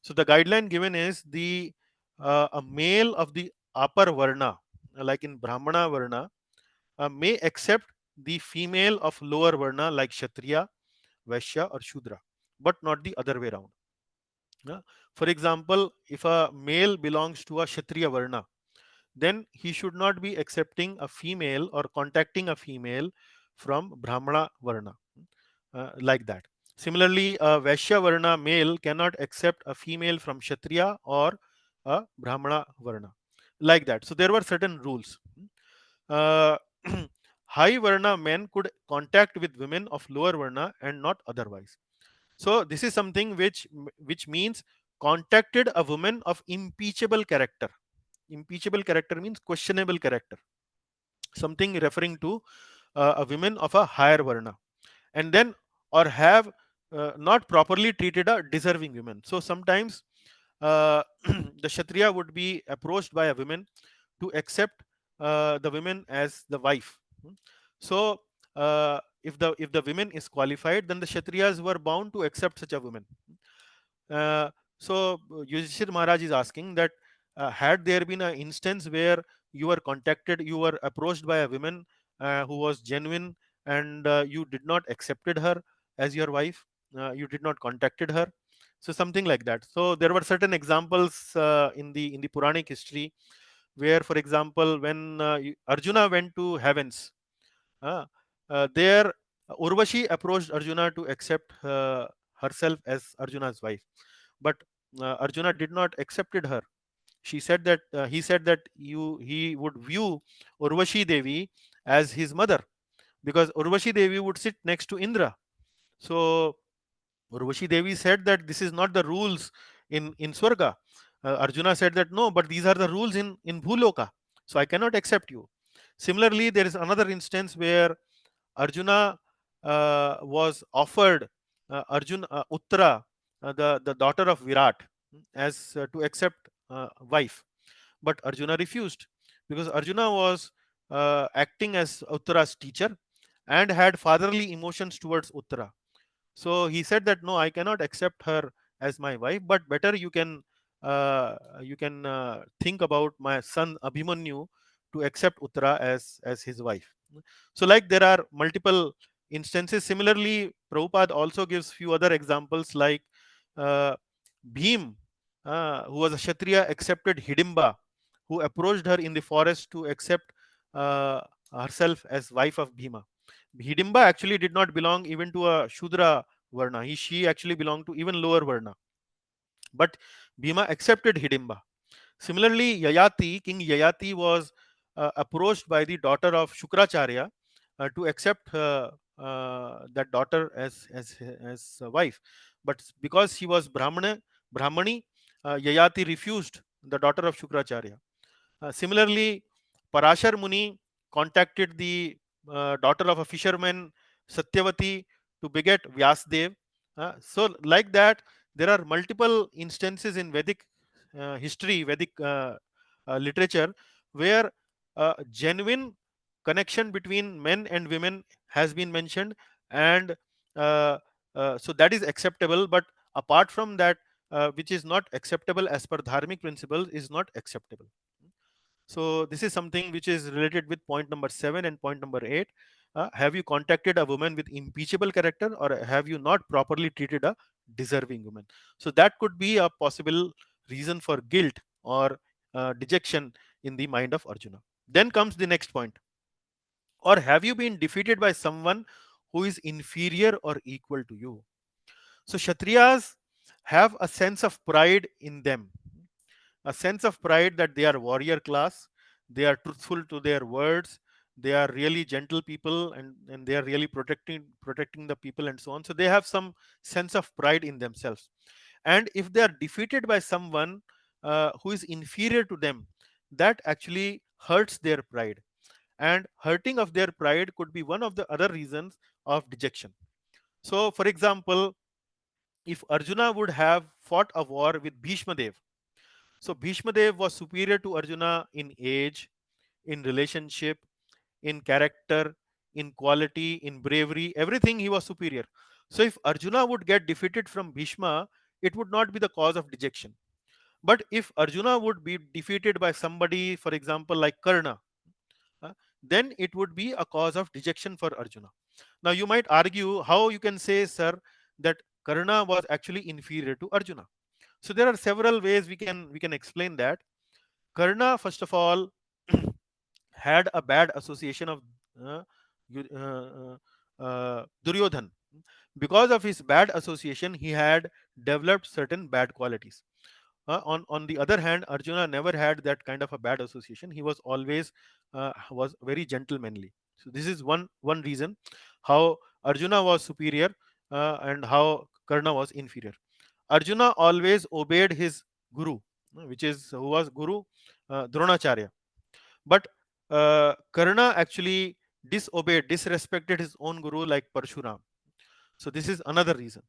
So the guideline given is the a male of the upper varna, like in Brahmana varna, may accept the female of lower varna like Kshatriya, Vaishya or Shudra, but not the other way around. For example, if a male belongs to a Kshatriya varna, then he should not be accepting a female or contacting a female from Brahmana varna, like that. Similarly, a Vaishya varna male cannot accept a female from Kshatriya or a Brahmana varna, like that. So there were certain rules. Uh, high varna men could contact with women of lower varna and not otherwise. So this is something which means contacted a woman of impeachable character. Impeachable character means questionable character, something referring to a woman of a higher varna, and then or have not properly treated a deserving woman. So sometimes the Kshatriya would be approached by a woman to accept the women as the wife. So if the women is qualified, then the Kshatriyas were bound to accept such a woman. So Yudhishthir Maharaj is asking that had there been an instance where you were contacted, you were approached by a woman who was genuine, and you did not accepted her as your wife, you did not contacted her, so something like that. So there were certain examples in the Puranic history where, for example, when Arjuna went to heavens, there Urvashi approached Arjuna to accept herself as Arjuna's wife, but Arjuna did not accepted her. She said that he said that he would view Urvashi Devi as his mother, because Urvashi Devi would sit next to Indra. So Urvashi Devi said that this is not the rules in Swarga. Arjuna said that no, but these are the rules in Bhuloka, so I cannot accept you. Similarly, there is another instance where Arjuna was offered Uttara, the daughter of Virat, as to accept wife, but Arjuna refused, because Arjuna was acting as Uttara's teacher and had fatherly emotions towards Uttara. So he said that no, I cannot accept her as my wife, but better you can think about my son Abhimanyu to accept Uttara as his wife. So like there are multiple instances. Similarly, Prabhupada also gives few other examples, like Bhim, who was a Kshatriya, accepted Hidimba, who approached her in the forest to accept herself as wife of Bhima. Hidimba actually did not belong even to a Shudra Varna. She actually belonged to even lower Varna. But Bhima accepted Hidimba. Similarly, Yayati, King Yayati was approached by the daughter of Shukracharya to accept that daughter as a wife. But because she was Brahmani, Yayati refused the daughter of Shukracharya. Similarly, Parashar Muni contacted the daughter of a fisherman, Satyavati, to beget Vyasdev. So like that, there are multiple instances in Vedic history, Vedic literature, where genuine connection between men and women has been mentioned, and so that is acceptable. But apart from that, which is not acceptable as per dharmic principles, is not acceptable. So this is something which is related with point number 7 and point number 8. Have you contacted a woman with impeachable character, or have you not properly treated a deserving woman? So that could be a possible reason for guilt or dejection in the mind of Arjuna. Then comes the next point. Or have you been defeated by someone who is inferior or equal to you? So Kshatriyas have a sense of pride in them, a sense of pride that they are warrior class, they are truthful to their words, they are really gentle people, and they are really protecting the people and so on. So they have some sense of pride in themselves. And if they are defeated by someone who is inferior to them, that actually hurts their pride, and hurting of their pride could be one of the other reasons of dejection. So for example, if Arjuna would have fought a war with Bhishma Dev, so Bhishma Dev was superior to Arjuna in age, in relationship, in character, in quality, in bravery, everything he was superior. So if Arjuna would get defeated from Bhishma, it would not be the cause of dejection. But if Arjuna would be defeated by somebody, for example, like Karna, then it would be a cause of dejection for Arjuna. Now you might argue how you can say, sir, that Karna was actually inferior to Arjuna. So there are several ways we can explain that. Karna, first of all, had a bad association of uh, Duryodhan. Because of his bad association, he had developed certain bad qualities. On the other hand, Arjuna never had that kind of a bad association. He was always was very gentlemanly. So this is one reason how Arjuna was superior and how Karna was inferior. Arjuna always obeyed his guru, which is who was Guru Dronacharya. But Karna actually disobeyed, disrespected his own guru like Parshuram. So this is another reason.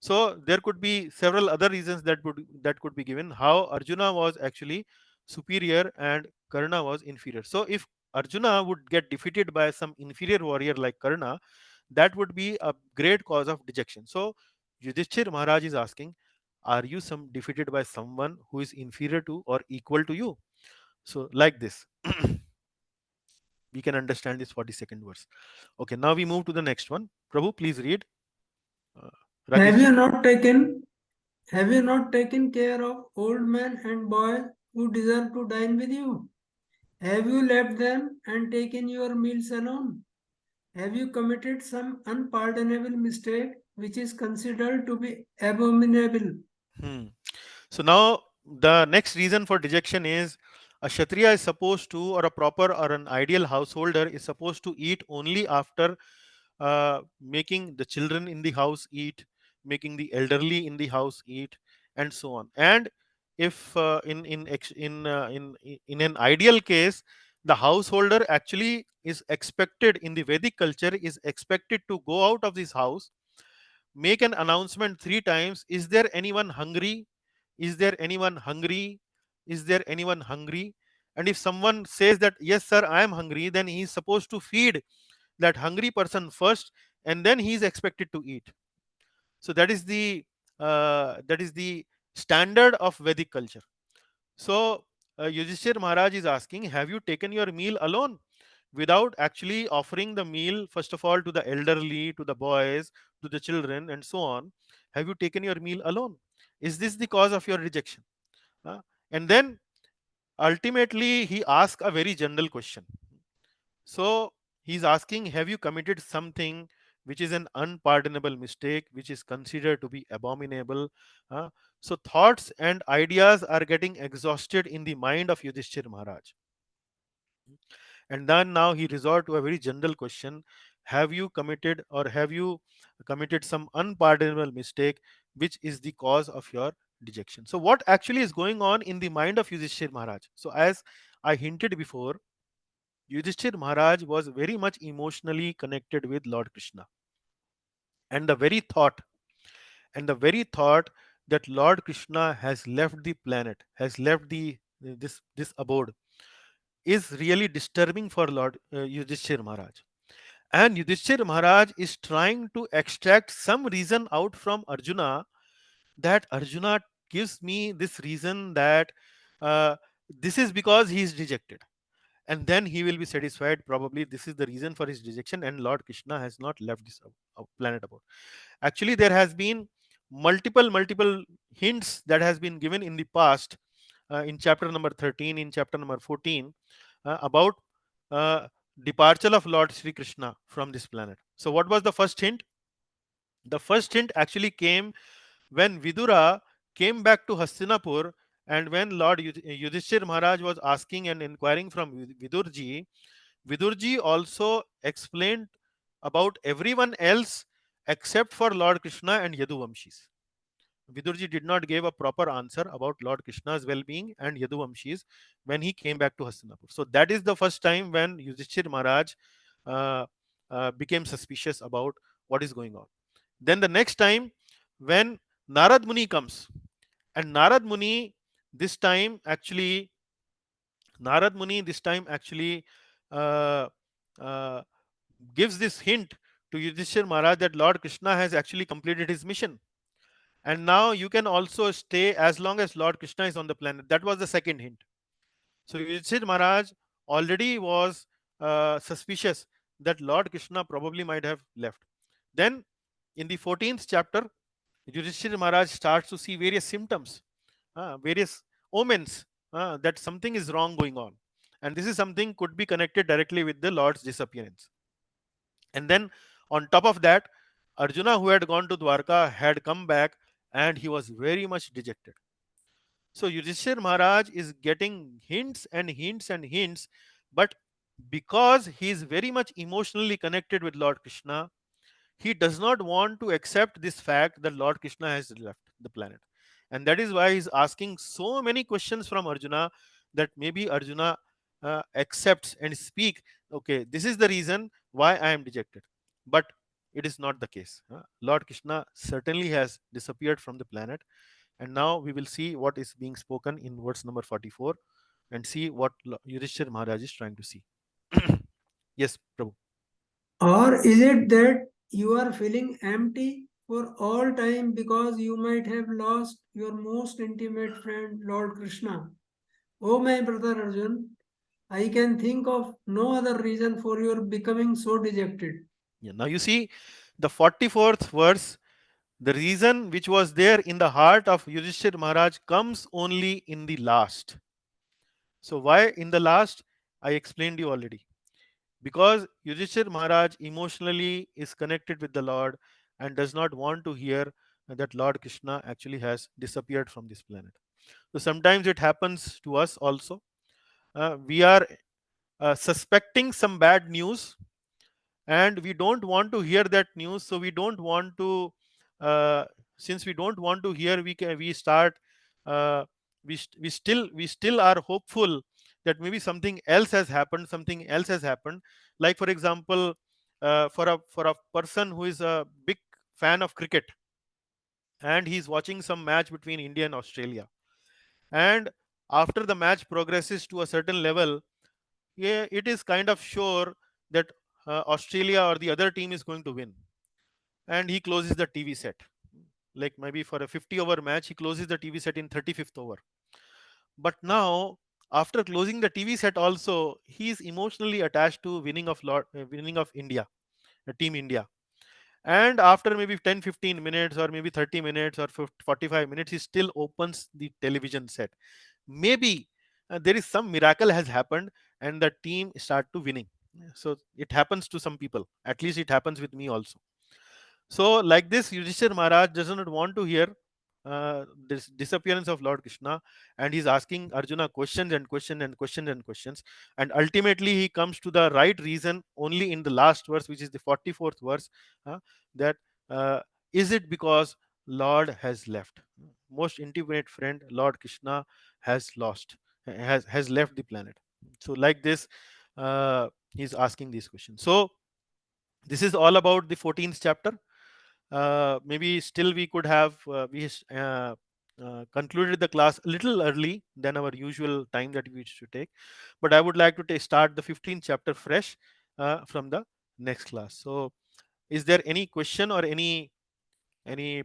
So there could be several other reasons that could be given how Arjuna was actually superior and Karna was inferior. So if Arjuna would get defeated by some inferior warrior like Karna, that would be a great cause of dejection. So Yudhishthir Maharaj is asking, are you some defeated by someone who is inferior to or equal to you? So like this. We can understand this 42nd verse. Okay, now we move to the next one. Prabhu, please read. Have Rakesh. you not taken care of old men and boys who deserve to dine with you? Have you left them and taken your meals alone? Have you committed some unpardonable mistake which is considered to be abominable? Hmm. So now the next reason for dejection is a Kshatriya is supposed to, or a proper or an ideal householder is supposed to eat only after making the children in the house eat, making the elderly in the house eat, and so on. And if in an ideal case, the householder actually is expected in the Vedic culture is expected to go out of this house, make an announcement 3 times: is there anyone hungry, is there anyone hungry, is there anyone hungry? And if someone says that yes sir, I am hungry, then he is supposed to feed that hungry person first, and then he is expected to eat. So that is the standard of Vedic culture. So Yudhishthir Maharaj is asking, have you taken your meal alone without actually offering the meal, first of all, to the elderly, to the boys, to the children, and so on? Have you taken your meal alone? Is this the cause of your rejection? And then ultimately, he asks a very general question. So he's asking, have you committed something which is an unpardonable mistake, which is considered to be abominable? So thoughts and ideas are getting exhausted in the mind of Yudhishthir Maharaj. And then now he resort to a very general question: have you committed, or have you committed some unpardonable mistake which is the cause of your dejection? So what actually is going on in the mind of Yudhishthir Maharaj? So as I hinted before, Yudhishthir Maharaj was very much emotionally connected with Lord Krishna. And the very thought that Lord Krishna has left the planet, has left this abode, is really disturbing for Lord Yudhishthir Maharaj. And Yudhishthir Maharaj is trying to extract some reason out from Arjuna, that Arjuna gives me this reason that uh, this is because he is rejected. And then he will be satisfied. Probably this is the reason for his rejection, and Lord Krishna has not left this planet abode. Actually, there has been multiple hints that has been given in the past, in chapter number 13, in chapter number 14, about uh, departure of Lord Sri Krishna from this planet. So what was the first hint? The first hint actually came when Vidura came back to Hastinapur, and when Lord Yudhishthir Maharaj was asking and inquiring from Vidurji, Vidurji also explained about everyone else except for Lord Krishna and Yaduvamshis. Vidurji did not give a proper answer about Lord Krishna's well-being and Yaduvamshis when he came back to Hastinapur. So that is the first time when Yudhishthir Maharaj uh, became suspicious about what is going on. Then the next time when Narad Muni comes, and Narad Muni this time actually uh, uh, gives this hint to Yudhishthir Maharaj that Lord Krishna has actually completed his mission. And now you can also stay as long as Lord Krishna is on the planet. That was the second hint. So Yudhishthir Maharaj already was suspicious that Lord Krishna probably might have left. Then in the 14th chapter, Yudhishthir Maharaj starts to see various symptoms, various omens that something is wrong going on. And this is something could be connected directly with the Lord's disappearance. And then on top of that, Arjuna, who had gone to Dwarka, had come back and he was very much dejected. So Yudhishthir Maharaj is getting hints and hints and hints, but because he is very much emotionally connected with Lord Krishna, he does not want to accept this fact that Lord Krishna has left the planet. And that is why he's asking so many questions from Arjuna, that maybe Arjuna accepts and speak, okay, this is the reason why I am dejected. But it is not the case. Lord Krishna certainly has disappeared from the planet. And now we will see what is being spoken in verse number 44 and see what Yudhishthir Maharaj is trying to see. Yes, Prabhu. Or is it that you are feeling empty for all time because you might have lost your most intimate friend, Lord Krishna? Oh, my brother Arjun, I can think of no other reason for your becoming so dejected. Yeah, now you see the 44th verse, the reason which was there in the heart of Yudhishthir Maharaj comes only in the last. So why in the last? I explained you already. Because Yudhishthir Maharaj emotionally is connected with the Lord and does not want to hear that Lord Krishna actually has disappeared from this planet. So sometimes it happens to us also. We are suspecting some bad news and we don't want to hear that news, so we don't want to uh, since we don't want to hear, we start uh, we still are hopeful that maybe something else has happened. Like for example, for a person who is a big fan of cricket and he's watching some match between India and Australia, and after the match progresses to a certain level, yeah, it is kind of sure that Australia or the other team is going to win, and he closes the TV set. Like maybe for a 50-over match, he closes the TV set in 35th over. But now, after closing the TV set, also he is emotionally attached to winning of India, Team India. And after maybe 10-15 minutes or maybe 30 minutes or 45 minutes, he still opens the television set. Maybe there is some miracle has happened and the team start to winning. So it happens to some people. At least it happens with me also. So like this, Yudhishthir Maharaj does not want to hear this disappearance of Lord Krishna, and he's asking Arjuna questions and questions and questions and questions, and ultimately he comes to the right reason only in the last verse, which is the 44th verse, that uh, is it because Lord has left, most intimate friend Lord Krishna has has left the planet. So like this, he's asking these questions. So this is all about the 14th chapter. Maybe still we could have concluded the class a little early than our usual time that we should take, but I would like to start the 15th chapter fresh from the next class. So is there any question or any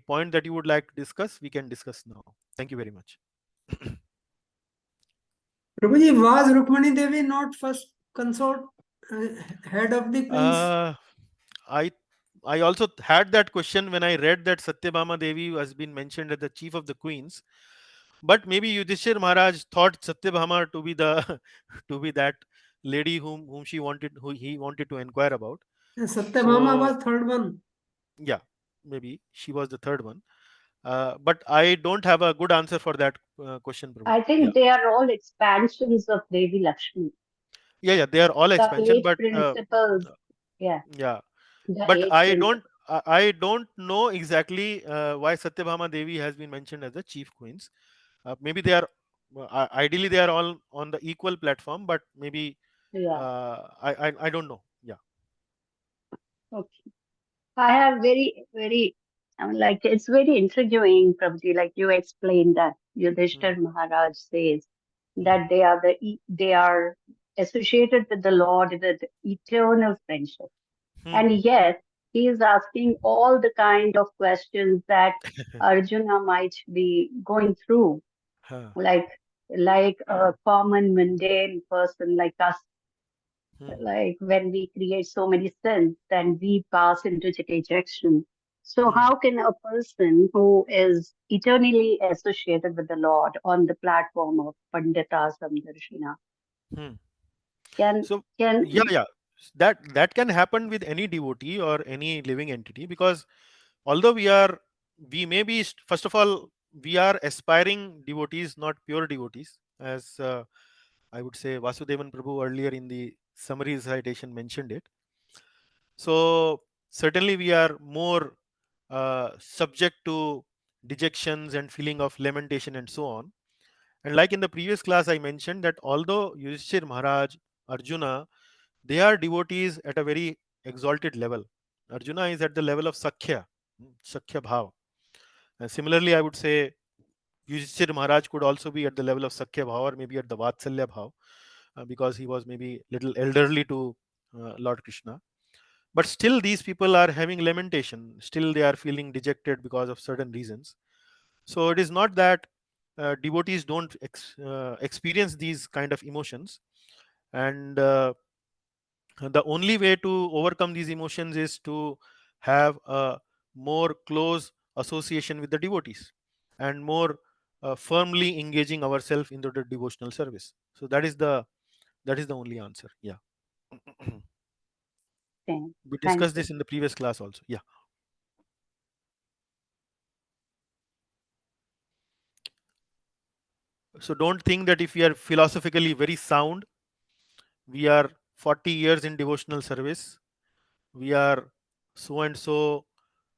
point that you would like to discuss? We can discuss now. Thank you very much. Prabhuji, was Rukmani Devi not first consort head of the queens? I I also had that question when I read that Satyabhama Devi has been mentioned as the chief of the queens, but maybe Yudhishthir Maharaj thought Satyabhama to be the to be that lady whom he wanted to inquire about. Satyabhama So was third one. yeah, maybe she was the third one. But I don't have a good answer for that question, Prabhu. I think they are all expansions of Devi Lakshmi. Yeah, they are all The expansion, 8 but principles. Yeah, yeah, the but 8 I principles. don't know exactly why Satyabhama Devi has been mentioned as the chief queens. Maybe they are ideally they are all on the equal platform, but maybe Yeah, I don't know. Yeah. okay. I have very, I mean, like, it's very intriguing, Prabhuji, like you explained that Yudhishthir Maharaj says that they are associated with the Lord with eternal friendship. And yet, he is asking all the kind of questions that Arjuna might be going through, Huh. like a common mundane person like us. Hmm. Like when we create so many sins, then we pass into dejection. So Hmm. how can a person who is eternally associated with the Lord on the platform of Pandita Samdarshina Hmm. can So can yeah, that can happen with any devotee or any living entity, because although we may be first of all we are aspiring devotees, not pure devotees, as I would say Vasudevan Prabhu earlier in the summary recitation mentioned it. So certainly we are more subject to dejections and feeling of lamentation and so on. And like in the previous class, I mentioned that although Yudhishthir Maharaj, Arjuna, they are devotees at a very exalted level. Arjuna is at the level of Sakhya Bhav. And similarly, I would say Yudhishthir Maharaj could also be at the level of Sakhya Bhav or maybe at the Vatsalya Bhav, because he was maybe little elderly to Lord Krishna. But still, these people are having lamentation. Still, they are feeling dejected because of certain reasons. So it is not that devotees don't experience these kind of emotions, and the only way to overcome these emotions is to have a more close association with the devotees and more firmly engaging ourselves into the devotional service. So that is the only answer. Yeah. We thank discussed you. this in the previous class also. Yeah. So don't think that if we are philosophically very sound, we are 40 years in devotional service, we are so and so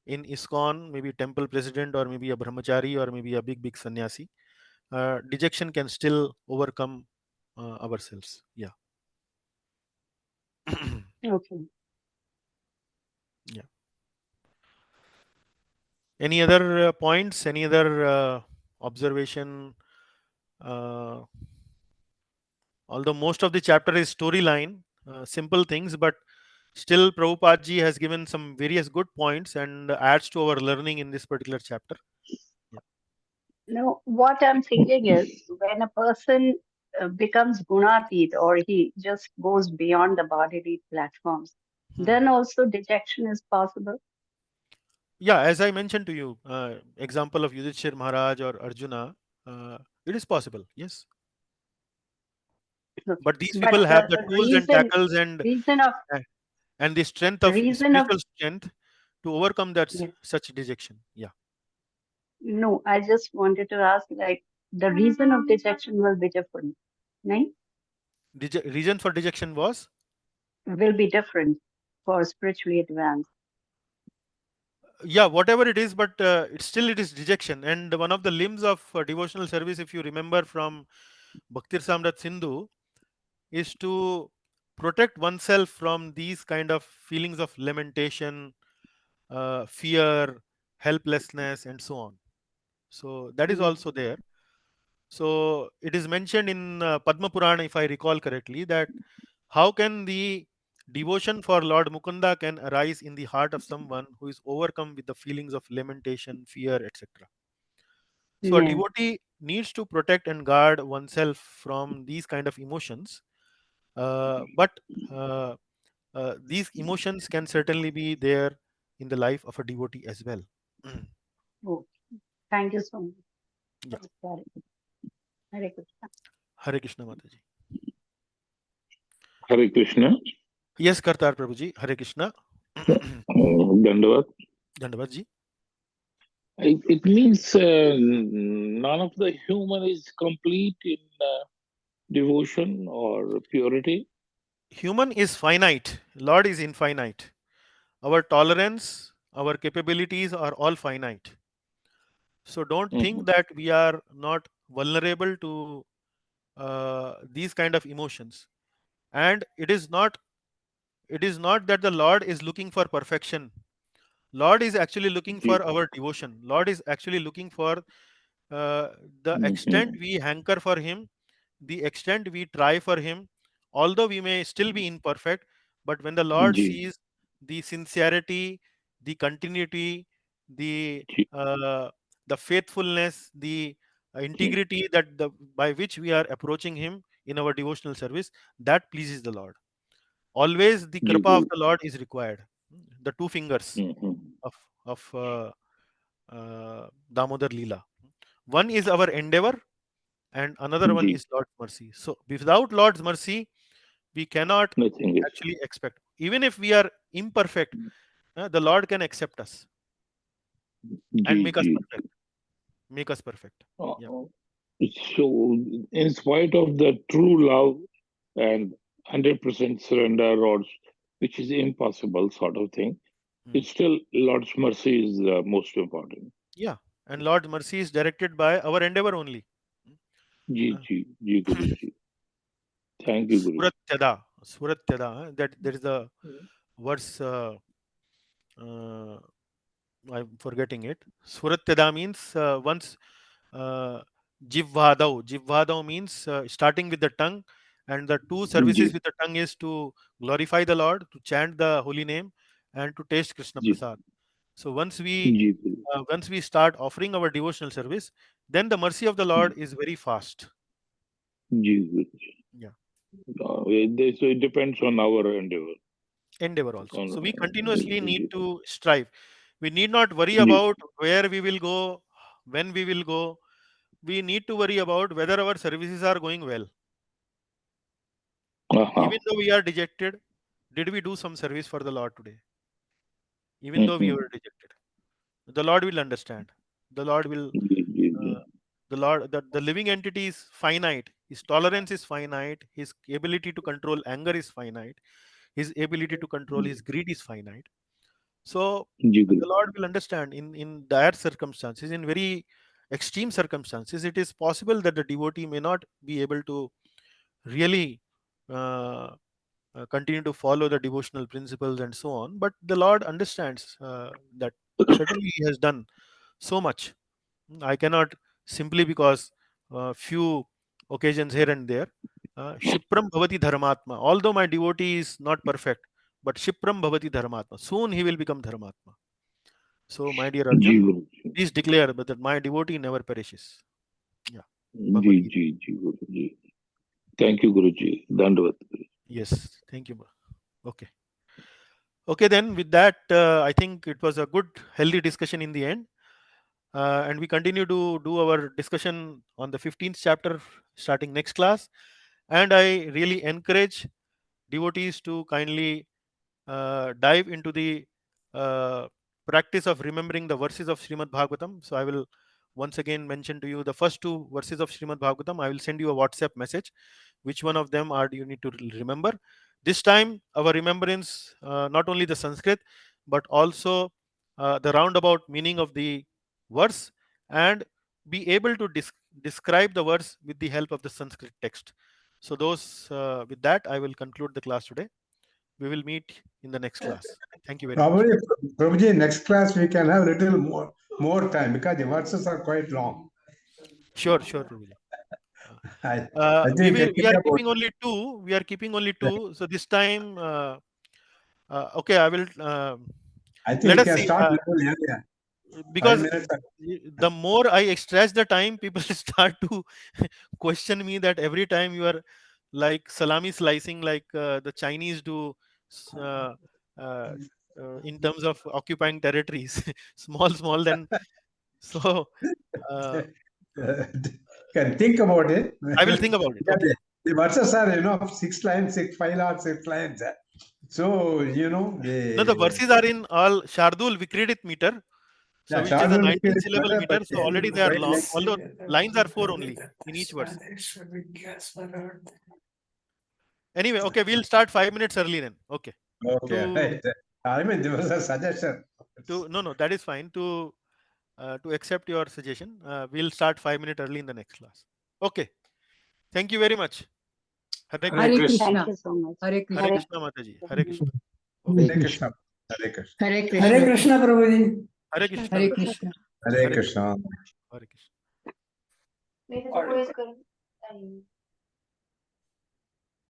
in ISKCON, maybe temple president or maybe a brahmachari or maybe a big sannyasi, dejection can still overcome ourselves. Yeah. Okay. Yeah. Any other points? Any other observation? Uh, although most of the chapter is storyline, simple things, but still Prabhupada ji has given some various good points and adds to our learning in this particular chapter. Yeah. No, what I'm thinking is when a person becomes gunatit or he just goes beyond the bodily platforms, then also dejection is possible. Yeah, as I mentioned to you, example of Yudhishthir Maharaj or Arjuna, it is possible, yes. But these But people have the the tools and tackles and reason of and the strength of reason of spiritual strength to overcome that yeah. such dejection. Yeah. No, I just wanted to ask, like, the reason of dejection will be different, right? Reason for dejection was? Will be different for spiritually advanced. Yeah, whatever it is, but it is dejection. And one of the limbs of devotional service, if you remember from Bhaktir Samrat Sindhu, is to protect oneself from these kind of feelings of lamentation, fear, helplessness, and so on. So that is also there. So it is mentioned in Padma Purana, if I recall correctly, that how can the devotion for Lord Mukunda can arise in the heart of someone who is overcome with the feelings of lamentation, fear, etc. So a Yeah. devotee needs to protect and guard oneself from these kind of emotions, but these emotions can certainly be there in the life of a devotee as well. Oh, thank you so much. Yeah. Hare Krishna. Hare Krishna Mataji. Hare Krishna. Yes, Kartar Prabhuji. Hare Krishna. Dandavat. Dandavat ji. It means none of the human is complete in devotion or purity. Human is finite, Lord is infinite. Our tolerance, our capabilities are all finite. So don't think Mhm. that we are not vulnerable to these kind of emotions. And it is not that the Lord is looking for perfection. Lord is actually looking Ji. for our devotion. Lord is actually looking for uh, the extent Mhm. we hanker for Him, the extent we try for Him, although we may still be imperfect. But when the Lord Ji. sees the sincerity, the continuity, the Ji. uh, the faithfulness, the Ji. integrity that by which we are approaching Him in our devotional service, that pleases the Lord. Always the Ji, kripa of Guru. the Lord is required. The two fingers Mhm. of Damodar Leela. One is our endeavor, and another one Ji. is Lord's mercy. So without Lord's mercy, we cannot Nothing is. actually expect. Even if we are imperfect, the Lord can accept us Ji. and make us Ji. perfect. Make us perfect. Yeah. Uh, So, in spite of the true love and 100% surrender, or which is impossible sort of thing, Hmm. it's still Lord's mercy is most important. Yeah. And Lord's mercy is directed by our endeavor only. Ji, Uh, ji, ji, Guruji. Thank you, Guruji. Surat Tada. Surat Tada. That there is a verse. Uh, I'm forgetting it. Surat Tada means once uh, Jivvadav. Jivvadav means starting with the tongue, and the two Ji, services with the tongue is to glorify the Lord, to chant the holy name, and to taste Krishna ji, Prasad. So ji, Guru. once we start offering our devotional service, then the mercy of the Lord is very fast. Ji, Guruji. Yeah, So it depends on our endeavor. endeavor also. On, So we continuously need ji, to strive. We need not worry ji. about where we will go, when we will go. We need to worry about whether our services are going well. Uh-huh. Even though we are dejected, did we do some service for the Lord today? Even though we Mhm. were dejected, the Lord will understand. The Lord will, Ji, ji, ji. uh, the living entity is finite. His tolerance is finite. His ability to control anger is finite. His ability to control his greed is finite. So Ji, Guru. the Lord will understand in dire circumstances, in very extreme circumstances, it is possible that the devotee may not be able to really uh, continue to follow the devotional principles and so on. But the Lord understands that certainly He has done so much. I cannot simply because few occasions here and there. Shipram bhavati dharmatma. Although my devotee is not perfect, but Shipram bhavati dharmatma. Soon he will become dharmatma. So, my dear Ji, Arjun, Guruji. please declare that my devotee never perishes. Yeah. Ji, Bhagavad Gita. ji, ji, Guruji. Thank you, Guruji. Dandavat. Yes. Thank you. Okay. Okay, then with that, I think it was a good, healthy discussion in the end. And we continue to do our discussion on the 15th chapter starting next class. And I really encourage devotees to kindly dive into the uh, practice of remembering the verses of Srimad Bhagavatam. So I will once again mention to you the first two verses of Srimad Bhagavatam. I will send you a WhatsApp message. Which one of them are you need to remember? This time, our remembrance not only the Sanskrit but also the roundabout meaning of the verse, and be able to describe the verse with the help of the Sanskrit text. So those with that, I will conclude the class today. We will meet in the next class. Thank you very much. Probably, Prabhuji, next class we can have a little more time because the verses are quite long. Sure, Prabhuji. I We think are about keeping only two. We are keeping only two. So this time, okay, I will. I think Let we us can see. start little earlier. 5 Because minutes. the more I stretch the time, people start to question me that every time you are like salami slicing, like the Chinese do, uh, uh, in terms of occupying territories, small. Then so. Uh, Can think about it. I will think about it. Yeah, Okay. the verses are 6 lines, 5 or 6 lines. So No, the verses are in all Shardul Vikridit meter. So Yeah, which short is a will 19 be syllable better, meter. but So already they are quite long, less. although lines are 4 only in each verse. Anyway, okay, we'll start 5 minutes early then. Okay. Okay, To- right. I mean, there was a suggestion. No, that is fine. To accept your suggestion, we'll start 5 minutes early in the next class. Okay. Thank you very much. Hare Hare Krishna. Thank Krishna. you so much. Hare Krishna. Hare Krishna Mataji. Hare Krishna. Hare Krishna. Hare Krishna. Hare Hare Krishna. Krishna, Prabhuji. Hare Krishna. Hare Krishna. Hare Krishna. Hare Krishna. मेरे तो कोई